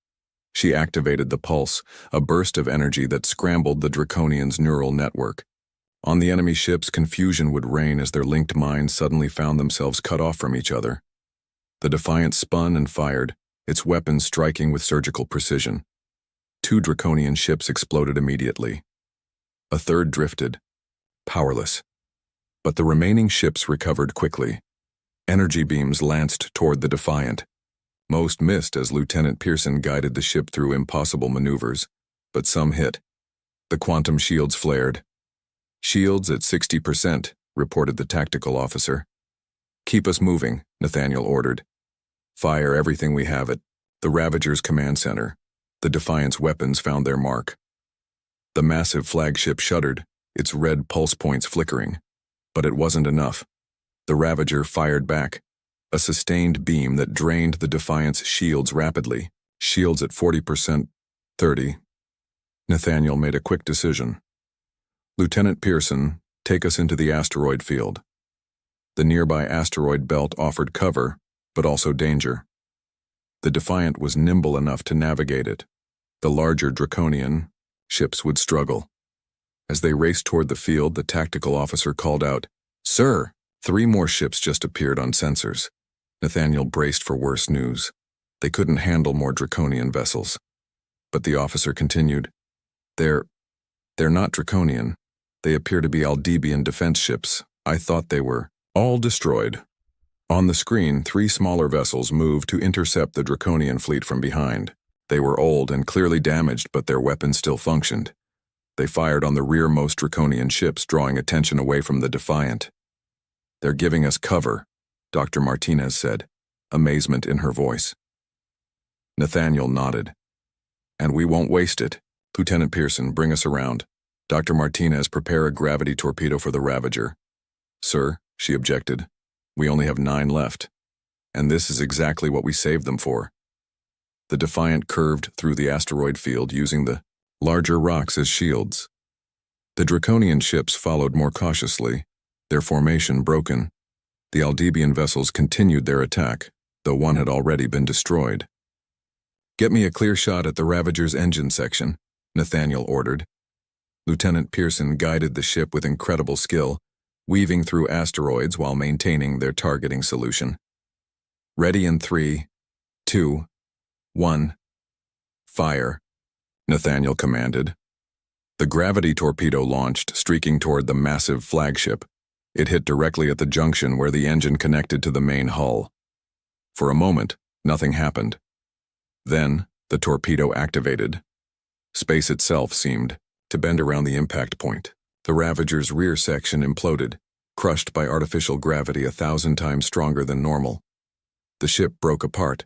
She activated the pulse, a burst of energy that scrambled the Draconian's neural network. On the enemy ships, confusion would reign as their linked minds suddenly found themselves cut off from each other. The Defiant spun and fired, its weapons striking with surgical precision. 2 Draconian ships exploded immediately. A third drifted, powerless. But the remaining ships recovered quickly. Energy beams lanced toward the Defiant. Most missed as Lieutenant Pearson guided the ship through impossible maneuvers, but some hit. The quantum shields flared. Shields at 60%, reported the tactical officer. Keep us moving, Nathaniel ordered. Fire everything we have at the Ravager's command center. The Defiant's weapons found their mark. The massive flagship shuddered, its red pulse points flickering. But it wasn't enough. The Ravager fired back, a sustained beam that drained the Defiant's shields rapidly. Shields at 40%, 30. Nathaniel made a quick decision. Lieutenant Pearson, take us into the asteroid field. The nearby asteroid belt offered cover, but also danger. The Defiant was nimble enough to navigate it. The larger Draconian ships would struggle. As they raced toward the field, the tactical officer called out, "Sir!" 3 more ships just appeared on sensors. Nathaniel braced for worse news. They couldn't handle more Draconian vessels. But the officer continued, They're not Draconian. They appear to be Aldebian defense ships. I thought they were all destroyed." On the screen, 3 smaller vessels moved to intercept the Draconian fleet from behind. They were old and clearly damaged, but their weapons still functioned. They fired on the rearmost Draconian ships, drawing attention away from the Defiant. "They're giving us cover," Dr. Martinez said, amazement in her voice. Nathaniel nodded. "And we won't waste it. Lieutenant Pearson, bring us around. Dr. Martinez, prepare a gravity torpedo for the Ravager." "Sir," she objected, "we only have 9 left. And this is exactly what we saved them for." The Defiant curved through the asteroid field using the larger rocks as shields. The Draconian ships followed more cautiously, their formation broken. The Aldebian vessels continued their attack, though one had already been destroyed. "Get me a clear shot at the Ravager's engine section," Nathaniel ordered. Lieutenant Pearson guided the ship with incredible skill, weaving through asteroids while maintaining their targeting solution. "Ready in 3, 2, 1. Fire," Nathaniel commanded. The gravity torpedo launched, streaking toward the massive flagship. It hit directly at the junction where the engine connected to the main hull. For a moment, nothing happened. Then, the torpedo activated. Space itself seemed to bend around the impact point. The Ravager's rear section imploded, crushed by artificial gravity 1,000 times stronger than normal. The ship broke apart,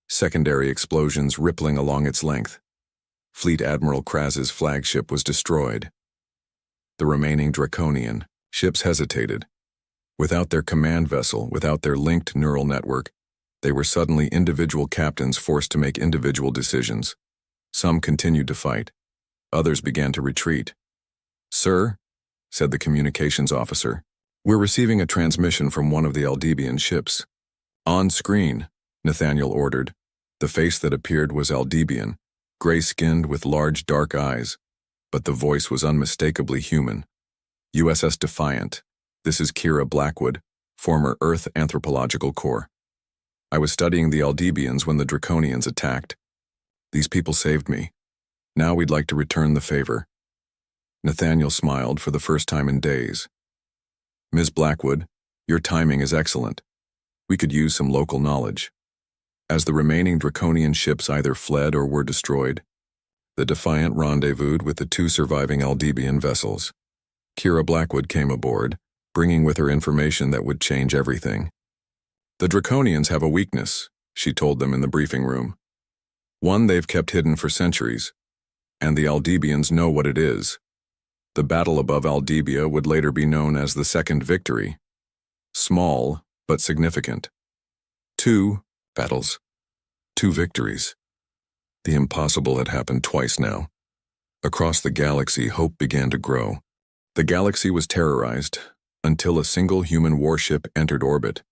secondary explosions rippling along its length. Fleet Admiral Kraz's flagship was destroyed. The remaining Draconian Ships hesitated. Without their command vessel, without their linked neural network, they were suddenly individual captains forced to make individual decisions. Some continued to fight. Others began to retreat. "Sir," said the communications officer, "we're receiving a transmission from one of the Aldebaran ships." "On screen," Nathaniel ordered. The face that appeared was Aldebaran, gray-skinned with large dark eyes, but the voice was unmistakably human. "USS Defiant. This is Kira Blackwood, former Earth Anthropological Corps. I was studying the Aldebarans when the Draconians attacked. These people saved me. Now we'd like to return the favor." Nathaniel smiled for the first time in days. "Ms. Blackwood, your timing is excellent. We could use some local knowledge." As the remaining Draconian ships either fled or were destroyed, the Defiant rendezvoused with the two surviving Aldebaran vessels. Kira Blackwood came aboard, bringing with her information that would change everything. "The Draconians have a weakness," she told them in the briefing room. "One they've kept hidden for centuries, and the Aldebarans know what it is. The battle above Aldebia would later be known as the Second Victory. Small, but significant. 2 battles. 2 victories. The impossible had happened twice now. Across the galaxy, hope began to grow. The galaxy was terrorized until a single human warship entered orbit.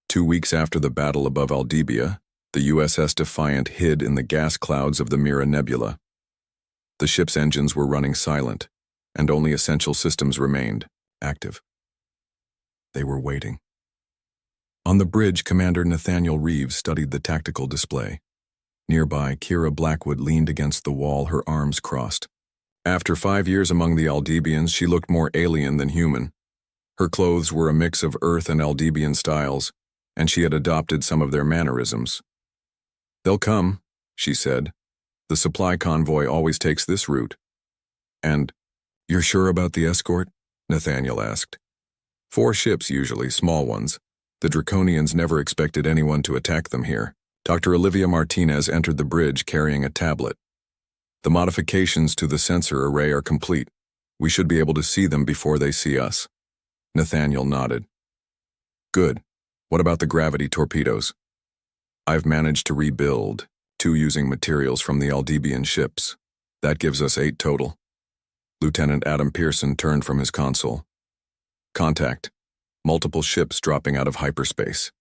2 weeks after the battle above Aldebia, the USS Defiant hid in the gas clouds of the Mira Nebula. The ship's engines were running silent, and only essential systems remained active. They were waiting. On the bridge, Commander Nathaniel Reeves studied the tactical display. Nearby, Kira Blackwood leaned against the wall, her arms crossed. After 5 years among the Aldebarans, she looked more alien than human. Her clothes were a mix of Earth and Aldebaran styles, and she had adopted some of their mannerisms. "They'll come," she said. "The supply convoy always takes this route." "And you're sure about the escort?" Nathaniel asked. 4 ships usually, small ones. The Draconians never expected anyone to attack them here. Dr. Olivia Martinez entered the bridge carrying a tablet. "The modifications to the sensor array are complete. We should be able to see them before they see us." Nathaniel nodded. "Good. What about the gravity torpedoes?" "I've managed to rebuild 2 using materials from the Aldebaran ships. That gives us 8 total." Lieutenant Adam Pearson turned from his console. "Contact. Multiple ships dropping out of hyperspace."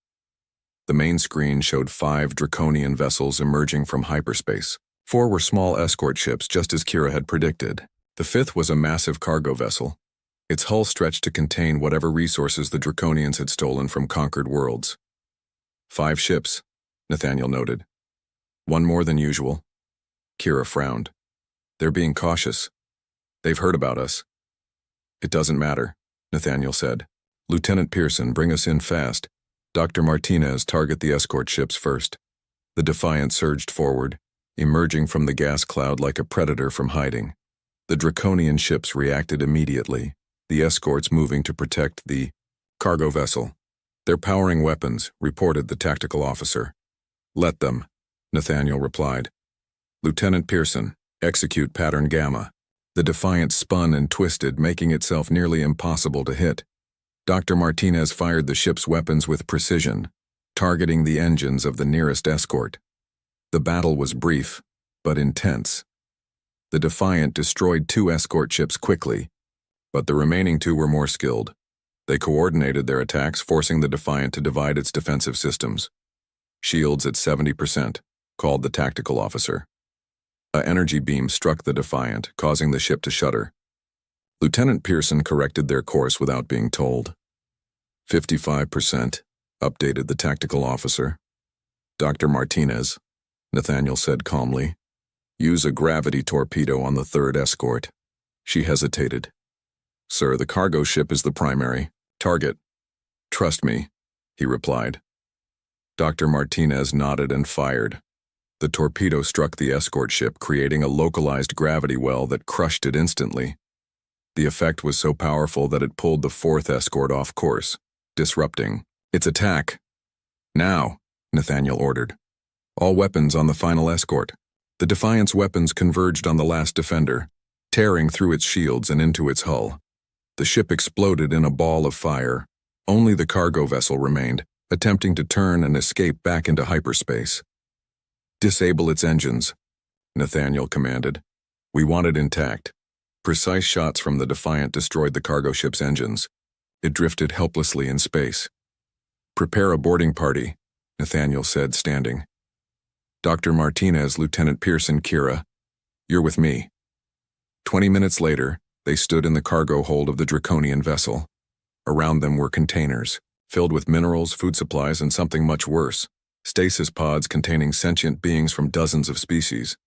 The main screen showed 5 Draconian vessels emerging from hyperspace. 4 were small escort ships, just as Kira had predicted. The 5th was a massive cargo vessel. Its hull stretched to contain whatever resources the Draconians had stolen from conquered worlds. 5 ships, Nathaniel noted. 1 more than usual. Kira frowned. "They're being cautious. They've heard about us." "It doesn't matter," Nathaniel said. "Lieutenant Pearson, bring us in fast. Dr. Martinez, target the escort ships first." The Defiant surged forward, emerging from the gas cloud like a predator from hiding. The Draconian ships reacted immediately, the escorts moving to protect the cargo vessel. "They're powering weapons," reported the tactical officer. "Let them," Nathaniel replied. "Lieutenant Pearson, execute pattern Gamma." The Defiant spun and twisted, making itself nearly impossible to hit. Dr. Martinez fired the ship's weapons with precision, targeting the engines of the nearest escort. The battle was brief, but intense. The Defiant destroyed 2 escort ships quickly, but the remaining 2 were more skilled. They coordinated their attacks, forcing the Defiant to divide its defensive systems. "Shields at 70%, called the tactical officer. An energy beam struck the Defiant, causing the ship to shudder. Lieutenant Pearson corrected their course without being told. 55%, updated the tactical officer. "Dr. Martinez," Nathaniel said calmly, "use a gravity torpedo on the 3rd escort." She hesitated. "Sir, the cargo ship is the primary target." "Trust me," he replied. Dr. Martinez nodded and fired. The torpedo struck the escort ship, creating a localized gravity well that crushed it instantly. The effect was so powerful that it pulled the 4th escort off course, disrupting its attack. "Now," Nathaniel ordered. "All weapons on the final escort." The Defiant's weapons converged on the last defender, tearing through its shields and into its hull. The ship exploded in a ball of fire. Only the cargo vessel remained, attempting to turn and escape back into hyperspace. "Disable its engines," Nathaniel commanded. "We want it intact." Precise shots from the Defiant destroyed the cargo ship's engines. It drifted helplessly in space. "Prepare a boarding party," Nathaniel said, standing. "Dr. Martinez, Lieutenant Pearson, Kira, you're with me." 20 minutes later, they stood in the cargo hold of the Draconian vessel. Around them were containers, filled with minerals, food supplies, and something much worse, stasis pods containing sentient beings from dozens of species.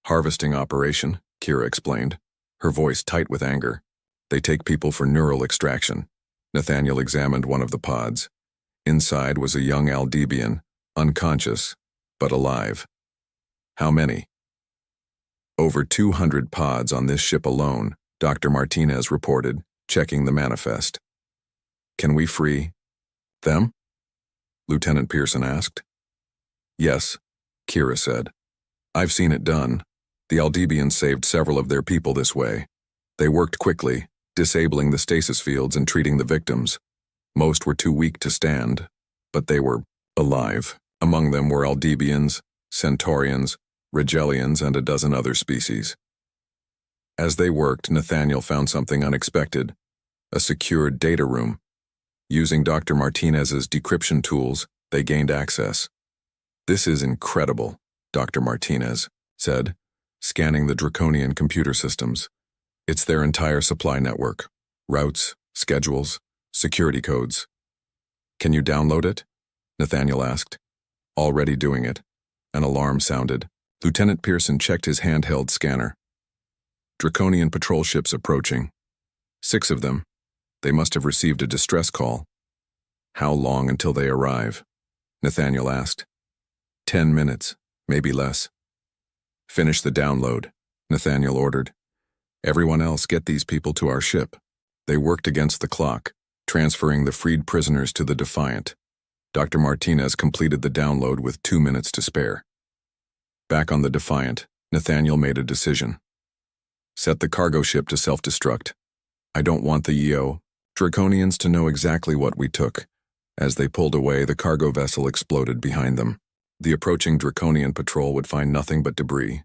"Harvesting operation," Kira explained, her voice tight with anger. "They take people for neural extraction." Nathaniel examined one of the pods. Inside was a young Aldebian, unconscious, but alive. "How many?" "Over 200 pods on this ship alone," Dr. Martinez reported, checking the manifest. "Can we free them?" Lieutenant Pearson asked. "Yes," Kira said. "I've seen it done. The Aldebians saved several of their people this way. They worked quickly, disabling the stasis fields and treating the victims. Most were too weak to stand, but they were alive. Among them were Aldebians, Centaurians, Rigelians, and a dozen other species." As they worked, Nathaniel found something unexpected: a secured data room. Using Dr. Martinez's decryption tools, they gained access. "This is incredible," Dr. Martinez said, scanning the Draconian computer systems. "It's their entire supply network: routes, schedules, security codes." "Can you download it?" Nathaniel asked. "Already doing it." An alarm sounded. Lieutenant Pearson checked his handheld scanner. "Draconian patrol ships approaching. 6 of them. They must have received a distress call." "How long until they arrive?" Nathaniel asked. 10 minutes, maybe less." "Finish the download," Nathaniel ordered. "Everyone else, get these people to our ship." They worked against the clock, transferring the freed prisoners to the Defiant. Dr. Martinez completed the download with 2 minutes to spare. Back on the Defiant, Nathaniel made a decision. "Set the cargo ship to self-destruct. I don't want the Draconians to know exactly what we took." As they pulled away, the cargo vessel exploded behind them. The approaching Draconian patrol would find nothing but debris.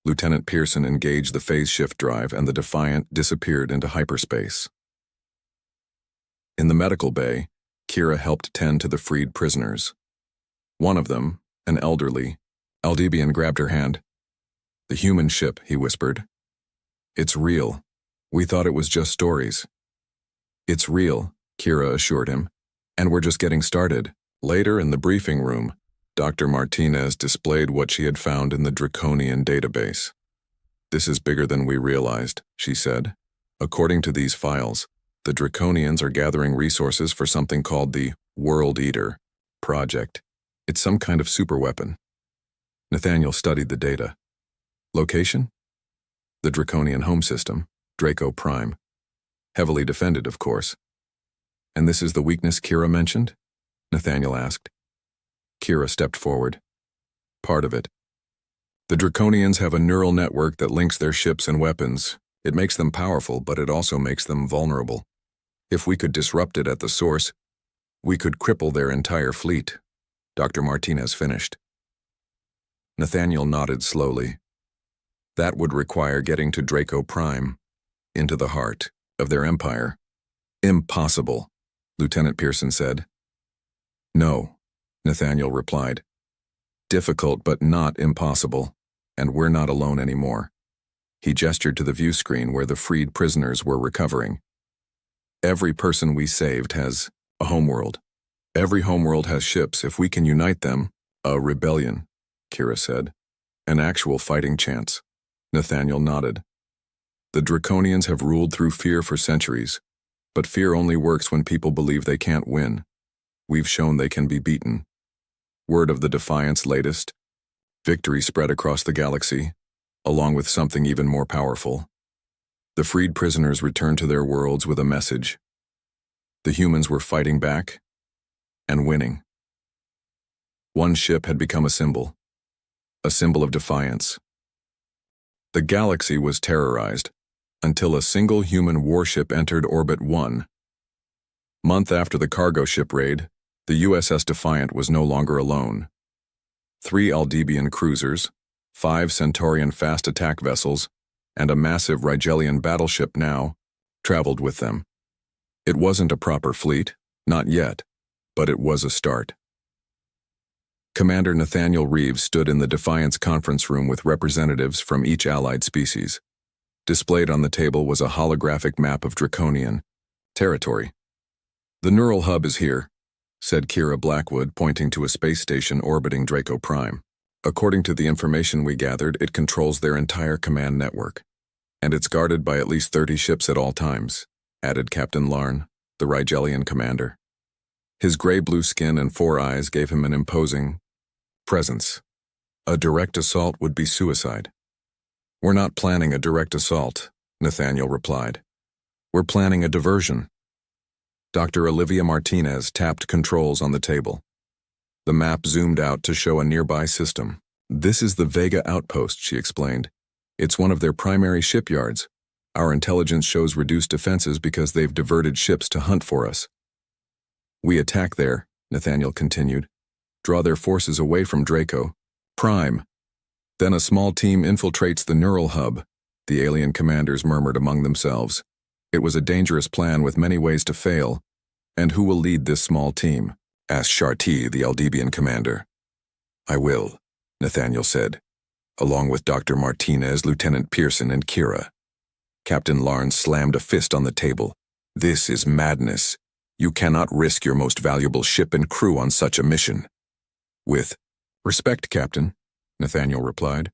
Lieutenant Pearson engaged the phase shift drive, and the Defiant disappeared into hyperspace. In the medical bay, Kira helped tend to the freed prisoners. One of them, an elderly Aldebian, grabbed her hand. "The human ship," he whispered. "It's real. We thought it was just stories." "It's real," Kira assured him. "And we're just getting started." Later in the briefing room, Dr. Martinez displayed what she had found in the Draconian database. "This is bigger than we realized," she said. "According to these files, the Draconians are gathering resources for something called the World Eater Project. It's some kind of superweapon." Nathaniel studied the data. "Location? The Draconian home system, Draco Prime. Heavily defended, of course." "And this is the weakness Kira mentioned?" Nathaniel asked. Kira stepped forward. "Part of it. The Draconians have a neural network that links their ships and weapons. It makes them powerful, but it also makes them vulnerable. If we could disrupt it at the source, we could cripple their entire fleet." Dr. Martinez finished. Nathaniel nodded slowly. "That would require getting to Draco Prime, into the heart of their empire." "Impossible," Lieutenant Pearson said. "No," Nathaniel replied. "Difficult but not impossible, and we're not alone anymore." He gestured to the view screen where the freed prisoners were recovering. "Every person we saved has a homeworld. Every homeworld has ships. If we can unite them, a rebellion," Kira said. "An actual fighting chance." Nathaniel nodded. "The Draconians have ruled through fear for centuries, but fear only works when people believe they can't win. We've shown they can be beaten." Word of the Defiant's latest victory spread across the galaxy, along with something even more powerful. The freed prisoners returned to their worlds with a message. The humans were fighting back and winning. One ship had become a symbol of defiance. The galaxy was terrorized. until a single human warship entered orbit 1. Month after the cargo ship raid, the USS Defiant was no longer alone. 3 Aldebaran cruisers, 5 Centaurian fast attack vessels, and a massive Rigelian battleship now traveled with them. It wasn't a proper fleet, not yet, but it was a start. Commander Nathaniel Reeves stood in the Defiant's conference room with representatives from each allied species. Displayed on the table was a holographic map of Draconian territory. "The neural hub is here," said Kira Blackwood, pointing to a space station orbiting Draco Prime. "According to the information we gathered, it controls their entire command network. And it's guarded by at least 30 ships at all times," added Captain Larn, the Rigelian commander. His gray-blue skin and 4 eyes gave him an imposing presence. "A direct assault would be suicide." "We're not planning a direct assault," Nathaniel replied. "We're planning a diversion." Dr. Olivia Martinez tapped controls on the table. The map zoomed out to show a nearby system. "This is the Vega outpost," she explained. "It's one of their primary shipyards. Our intelligence shows reduced defenses because they've diverted ships to hunt for us. We attack there," Nathaniel continued. "Draw their forces away from Draco Prime. Then a small team infiltrates the neural hub," the alien commanders murmured among themselves. "It was a dangerous plan with many ways to fail. And who will lead this small team?" asked Sharti, the Aldebaran commander. "I will," Nathaniel said, along with Dr. Martinez, Lieutenant Pearson, and Kira. Captain Larn slammed a fist on the table. "This is madness. You cannot risk your most valuable ship and crew on such a mission." "With respect, Captain," Nathaniel replied.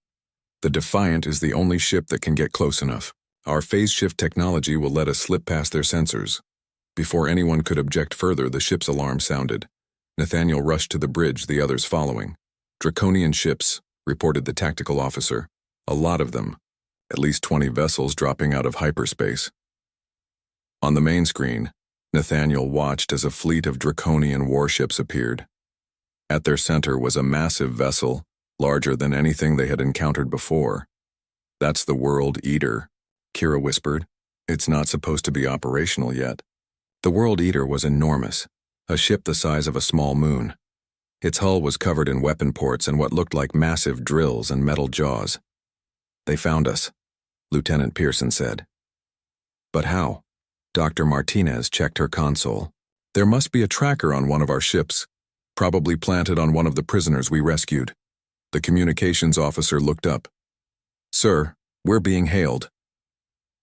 "The Defiant is the only ship that can get close enough. Our phase shift technology will let us slip past their sensors." Before anyone could object further, the ship's alarm sounded. Nathaniel rushed to the bridge, the others following. "Draconian ships," reported the tactical officer. "A lot of them. At least 20 vessels dropping out of hyperspace." On the main screen, Nathaniel watched as a fleet of Draconian warships appeared. At their center was a massive vessel, larger than anything they had encountered before. "That's the World Eater," Kira whispered. "It's not supposed to be operational yet." The World Eater was enormous, a ship the size of a small moon. Its hull was covered in weapon ports and what looked like massive drills and metal jaws. "They found us," Lieutenant Pearson said. "But how?" Dr. Martinez checked her console. "There must be a tracker on one of our ships, probably planted on one of the prisoners we rescued." The communications officer looked up. "Sir, we're being hailed."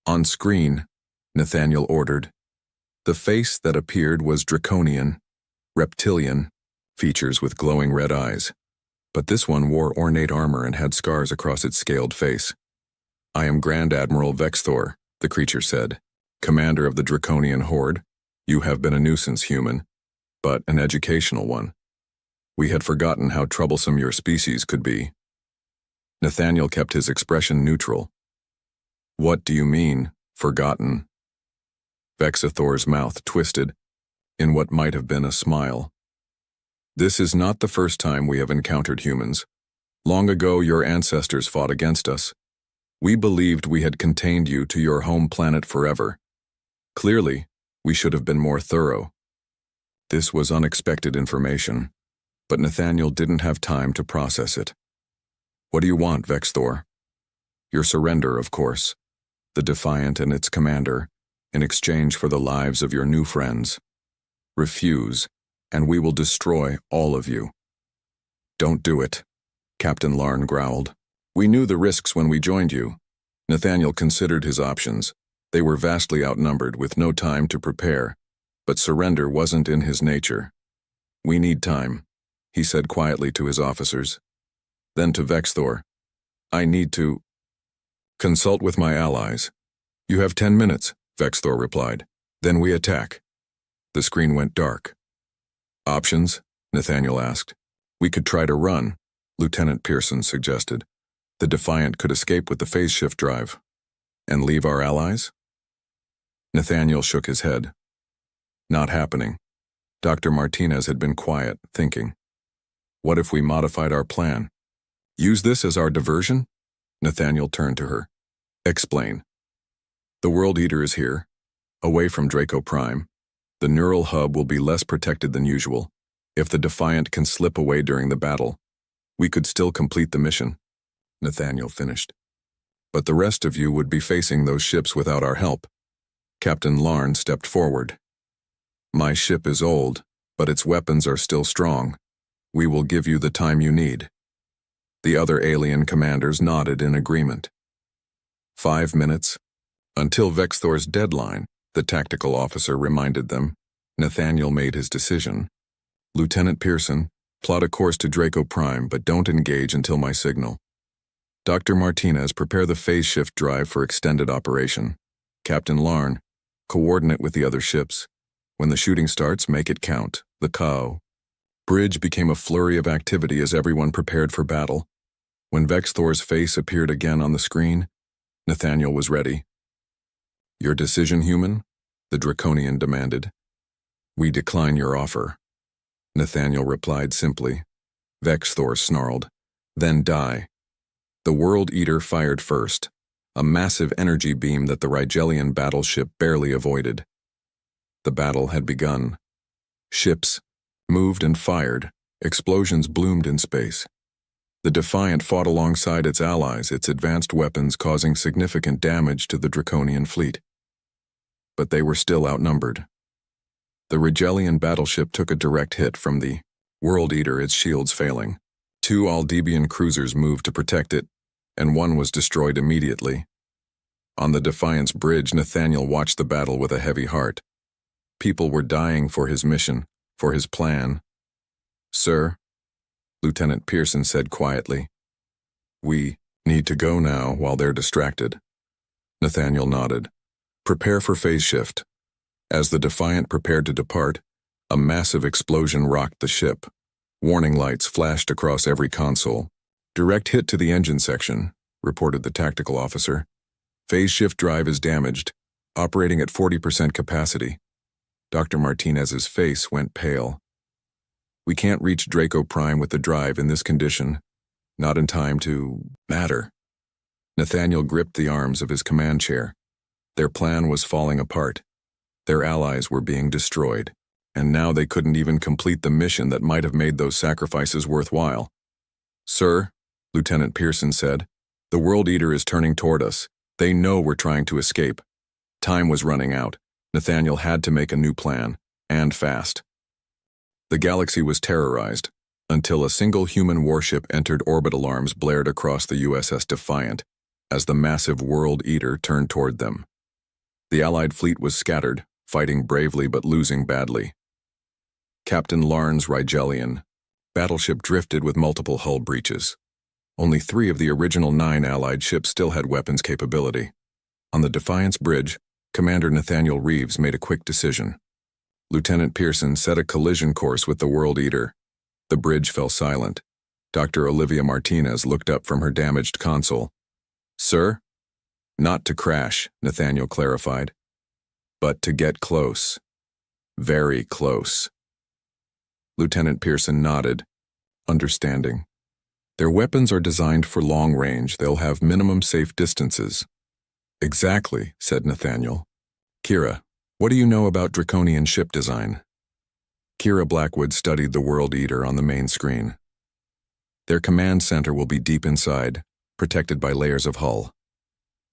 On screen, Nathaniel ordered. The face that appeared was Draconian, reptilian, features with glowing red eyes. But this one wore ornate armor and had scars across its scaled face. "I am Grand Admiral Vexthor," the creature said, "commander of the Draconian Horde. You have been a nuisance, human, but an educational one. We had forgotten how troublesome your species could be." Nathaniel kept his expression neutral. "What do you mean, forgotten?" Vexthor's mouth twisted in what might have been a smile. "This is not the first time we have encountered humans. Long ago your ancestors fought against us. We believed we had contained you to your home planet forever. Clearly, we should have been more thorough." This was unexpected information, but Nathaniel didn't have time to process it. "What do you want, Vexthor?" "Your surrender, of course. The Defiant and its commander, in exchange for the lives of your new friends. Refuse, and we will destroy all of you." "Don't do it," Captain Larn growled. "We knew the risks when we joined you." Nathaniel considered his options. They were vastly outnumbered with no time to prepare, but surrender wasn't in his nature. "We need time," he said quietly to his officers. Then to Vexthor, "I need to consult with my allies." "You have 10 minutes, Vexthor replied. "Then we attack." The screen went dark. "Options?" Nathaniel asked. "We could try to run," Lieutenant Pearson suggested. "The Defiant could escape with the phase shift drive." "And leave our allies?" Nathaniel shook his head. "Not happening." Dr. Martinez had been quiet, thinking. "What if we modified our plan? Use this as our diversion?" Nathaniel turned to her. "Explain." The World Eater is here, away from Draco Prime. The neural hub will be less protected than usual. If the Defiant can slip away during the battle, we could still complete the mission. Nathaniel finished. But the rest of you would be facing those ships without our help. Captain Larn stepped forward. My ship is old, but its weapons are still strong. We will give you the time you need. The other alien commanders nodded in agreement. 5 minutes. Until Vexthor's deadline, the tactical officer reminded them. Nathaniel made his decision. Lieutenant Pearson, plot a course to Draco Prime, but don't engage until my signal. Dr. Martinez, prepare the phase shift drive for extended operation. Captain Larn, coordinate with the other ships. When the shooting starts, make it count. The cow. Bridge became a flurry of activity as everyone prepared for battle. When Vexthor's face appeared again on the screen, Nathaniel was ready. Your decision, human? The Draconian demanded. We decline your offer. Nathaniel replied simply. Vexthor snarled. Then die. The World Eater fired first, a massive energy beam that the Rigelian battleship barely avoided. The battle had begun. Ships moved and fired. Explosions bloomed in space. The Defiant fought alongside its allies, its advanced weapons causing significant damage to the Draconian fleet. But they were still outnumbered. The Rigelian battleship took a direct hit from the World Eater, its shields failing. 2 Aldebian cruisers moved to protect it, and one was destroyed immediately. On the Defiance bridge, Nathaniel watched the battle with a heavy heart. People were dying for his mission, for his plan. Sir, Lieutenant Pearson said quietly. We need to go now while they're distracted. Nathaniel nodded. Prepare for phase shift. As the Defiant prepared to depart, a massive explosion rocked the ship. Warning lights flashed across every console. Direct hit to the engine section, reported the tactical officer. Phase shift drive is damaged, operating at 40% capacity. Dr. Martinez's face went pale. We can't reach Draco Prime with the drive in this condition. Not in time to matter. Nathaniel gripped the arms of his command chair. Their plan was falling apart. Their allies were being destroyed, and now they couldn't even complete the mission that might have made those sacrifices worthwhile. Sir, Lieutenant Pearson said, the World Eater is turning toward us. They know we're trying to escape. Time was running out. Nathaniel had to make a new plan, and fast. The galaxy was terrorized, until a single human warship entered orbit. Alarms blared across the USS Defiant, as the massive World Eater turned toward them. The Allied fleet was scattered, fighting bravely but losing badly. Captain Larn's Rigelian battleship drifted with multiple hull breaches. Only 3 of the original 9 Allied ships still had weapons capability. On the Defiance bridge, Commander Nathaniel Reeves made a quick decision. Lieutenant Pearson set a collision course with the World Eater. The bridge fell silent. Dr. Olivia Martinez looked up from her damaged console. Sir? Not to crash, Nathaniel clarified, but to get close. Very close. Lieutenant Pearson nodded, understanding. Their weapons are designed for long range. They'll have minimum safe distances. Exactly, said Nathaniel. Kira, what do you know about Draconian ship design? Kira Blackwood studied the World Eater on the main screen. Their command center will be deep inside, protected by layers of hull.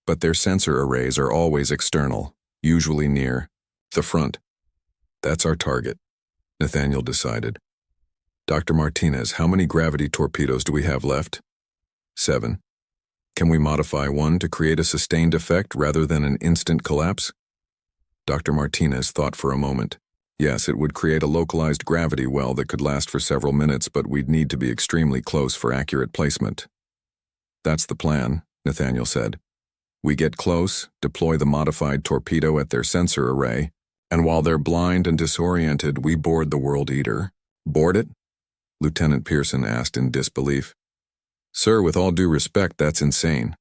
But their sensor arrays are always external, usually near the front. That's our target, Nathaniel decided. Dr. Martinez, how many gravity torpedoes do we have left? 7. Can we modify one to create a sustained effect rather than an instant collapse? Dr. Martinez thought for a moment. Yes, it would create a localized gravity well that could last for several minutes, but we'd need to be extremely close for accurate placement. That's the plan, Nathaniel said. We get close, deploy the modified torpedo at their sensor array, and while they're blind and disoriented, we board the World Eater. Board it? Lieutenant Pearson asked in disbelief. Sir, with all due respect, that's insane.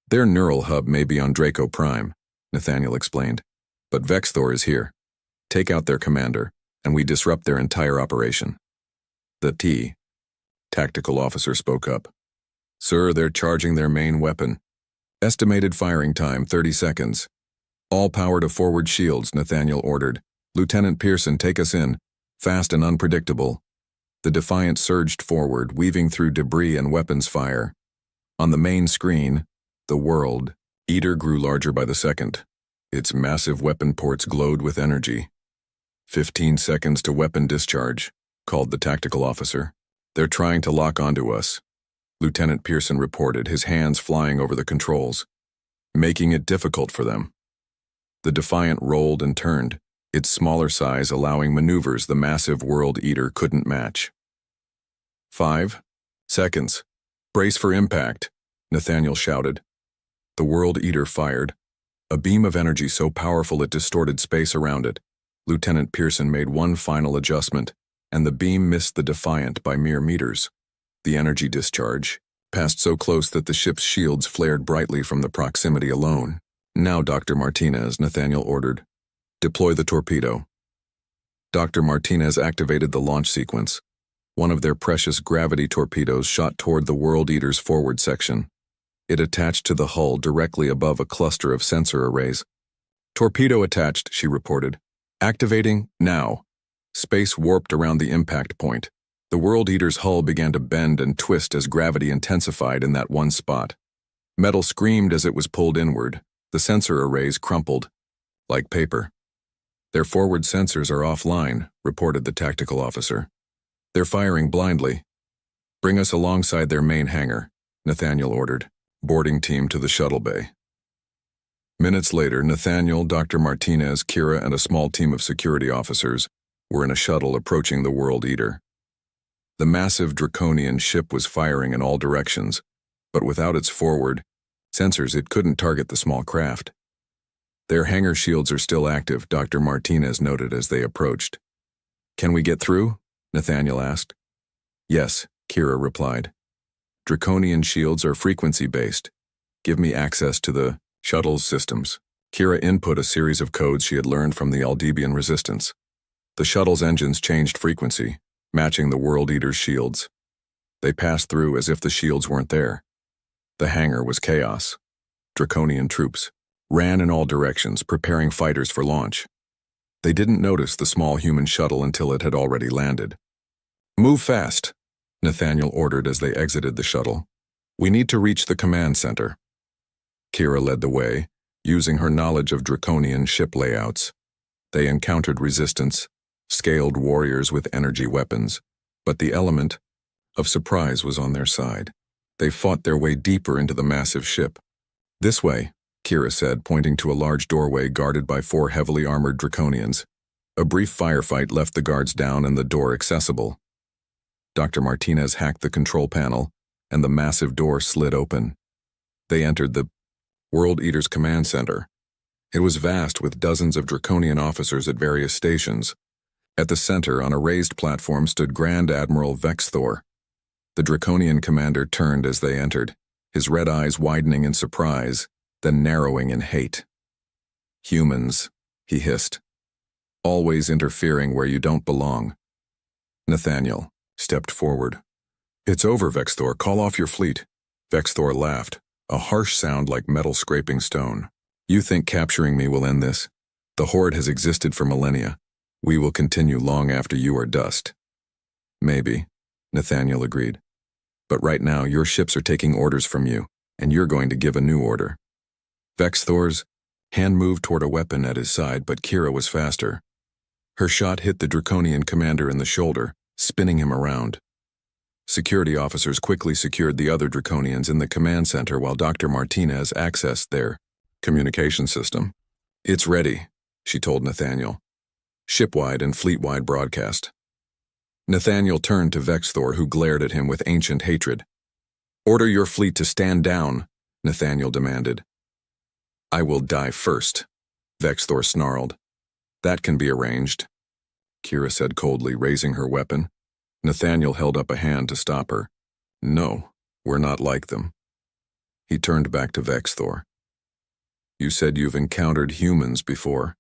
Their neural hub may be on Draco Prime, Nathaniel explained, but Vexthor is here. Take out their commander, and we disrupt their entire operation. The tactical officer spoke up. Sir, they're charging their main weapon. Estimated firing time, 30 seconds. All power to forward shields, Nathaniel ordered. Lieutenant Pearson, take us in. Fast and unpredictable. The Defiant surged forward, weaving through debris and weapons fire. On the main screen, the World Eater grew larger by the second. Its massive weapon ports glowed with energy. 15 seconds to weapon discharge, called the tactical officer. They're trying to lock onto us, Lieutenant Pearson reported, his hands flying over the controls, making it difficult for them. The Defiant rolled and turned, its smaller size allowing maneuvers the massive World Eater couldn't match. 5 seconds. Brace for impact, Nathaniel shouted. The World Eater fired, a beam of energy so powerful it distorted space around it. Lieutenant Pearson made one final adjustment, and the beam missed the Defiant by mere meters. The energy discharge passed so close that the ship's shields flared brightly from the proximity alone. Now, Dr. Martinez, Nathaniel ordered. Deploy the torpedo. Dr. Martinez activated the launch sequence. One of their precious gravity torpedoes shot toward the World Eater's forward section. It attached to the hull directly above a cluster of sensor arrays. Torpedo attached, she reported. Activating now. Space warped around the impact point. The World Eater's hull began to bend and twist as gravity intensified in that one spot. Metal screamed as it was pulled inward. The sensor arrays crumpled like paper. Their forward sensors are offline, reported the tactical officer. They're firing blindly. Bring us alongside their main hangar, Nathaniel ordered. Boarding team to the shuttle bay. Minutes later, Nathaniel, Dr. Martinez, Kira, and a small team of security officers were in a shuttle approaching the World Eater. The massive draconian ship was firing in all directions, but without its forward sensors it couldn't target the small craft. Their hangar shields are still active, Dr. Martinez noted as they approached. Can we get through? Nathaniel asked. Yes, Kira replied. Draconian shields are frequency-based. Give me access to the shuttle's systems. Kira input a series of codes she had learned from the Aldebaran resistance. The shuttle's engines changed frequency, matching the World Eater's shields. They passed through as if the shields weren't there. The hangar was chaos. Draconian troops ran in all directions, preparing fighters for launch. They didn't notice the small human shuttle until it had already landed. Move fast, Nathaniel ordered as they exited the shuttle. We need to reach the command center. Kira led the way, using her knowledge of draconian ship layouts. They encountered resistance, scaled warriors with energy weapons, but the element of surprise was on their side. They fought their way deeper into the massive ship. This way, Kira said, pointing to a large doorway guarded by 4 heavily armored draconians. A brief firefight left the guards down and the door accessible. Dr. Martinez hacked the control panel, and the massive door slid open. They entered the World Eater's command center. It was vast, with dozens of draconian officers at various stations. At the center, on a raised platform, stood Grand Admiral Vexthor. The draconian commander turned as they entered, his red eyes widening in surprise, then narrowing in hate. Humans, he hissed. Always interfering where you don't belong. Nathaniel stepped forward. It's over, Vexthor. Call off your fleet. Vexthor laughed, a harsh sound like metal scraping stone. You think capturing me will end this? The Horde has existed for millennia. We will continue long after you are dust. Maybe, Nathaniel agreed. But right now your ships are taking orders from you, and you're going to give a new order. Vexthor's hand moved toward a weapon at his side, but Kira was faster. Her shot hit the draconian commander in the shoulder, spinning him around. Security officers quickly secured the other draconians in the command center while Dr. Martinez accessed their communication system. It's ready, she told Nathaniel. Shipwide and fleet-wide broadcast. Nathaniel turned to Vexthor, who glared at him with ancient hatred. Order your fleet to stand down, Nathaniel demanded. I will die first, Vexthor snarled. That can be arranged, Kira said coldly, raising her weapon. Nathaniel held up a hand to stop her. No, we're not like them. He turned back to Vexthor. You said you've encountered humans before,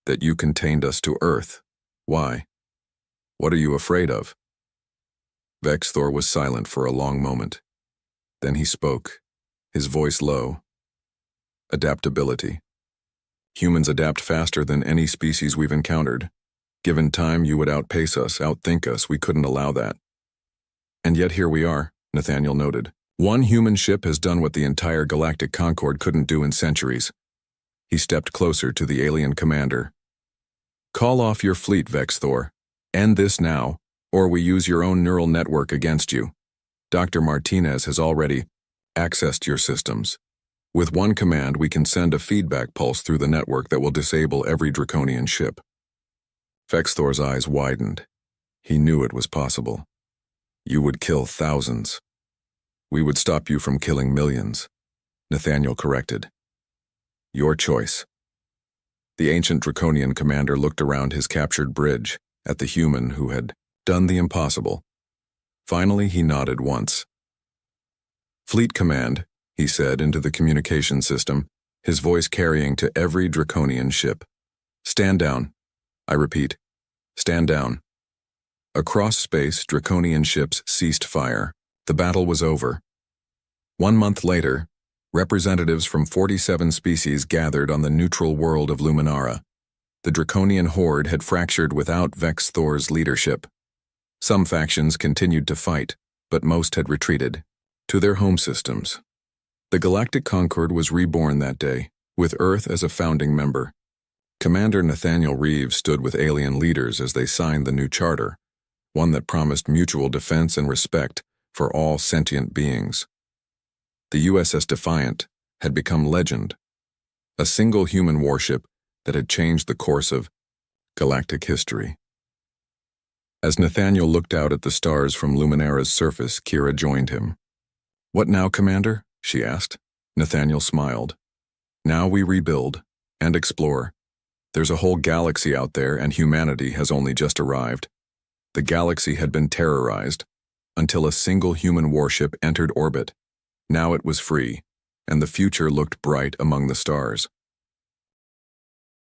that you contained us to Earth. Why? What are you afraid of? Vexthor was silent for a long moment. Then he spoke, his voice low. Adaptability. Humans adapt faster than any species we've encountered. Given time, you would outpace us, outthink us. We couldn't allow that. And yet here we are, Nathaniel noted. One human ship has done what the entire galactic Concord couldn't do in centuries. He stepped closer to the alien commander. Call off your fleet, Vexthor. End this now, or we use your own neural network against you. Dr. Martinez has already accessed your systems. With one command, we can send a feedback pulse through the network that will disable every Draconian ship. Vexthor's eyes widened. He knew it was possible. You would kill thousands. We would stop you from killing millions, Nathaniel corrected. Your choice. The ancient Draconian commander looked around his captured bridge at the human who had done the impossible. Finally, he nodded once. Fleet Command, he said into the communication system, his voice carrying to every Draconian ship. Stand down. I repeat, stand down. Across space, Draconian ships ceased fire. The battle was over. 1 month later, representatives from 47 species gathered on the neutral world of Luminara. The Draconian horde had fractured without Vexthor's leadership. Some factions continued to fight, but most had retreated to their home systems. The Galactic Concord was reborn that day, with Earth as a founding member. Commander Nathaniel Reeves stood with alien leaders as they signed the new charter, one that promised mutual defense and respect for all sentient beings. The USS Defiant had become legend, a single human warship that had changed the course of galactic history. As Nathaniel looked out at the stars from Luminara's surface, Kira joined him. What now, Commander? She asked. Nathaniel smiled. Now we rebuild and explore. There's a whole galaxy out there and humanity has only just arrived. The galaxy had been terrorized until a single human warship entered orbit. Now it was free, and the future looked bright among the stars.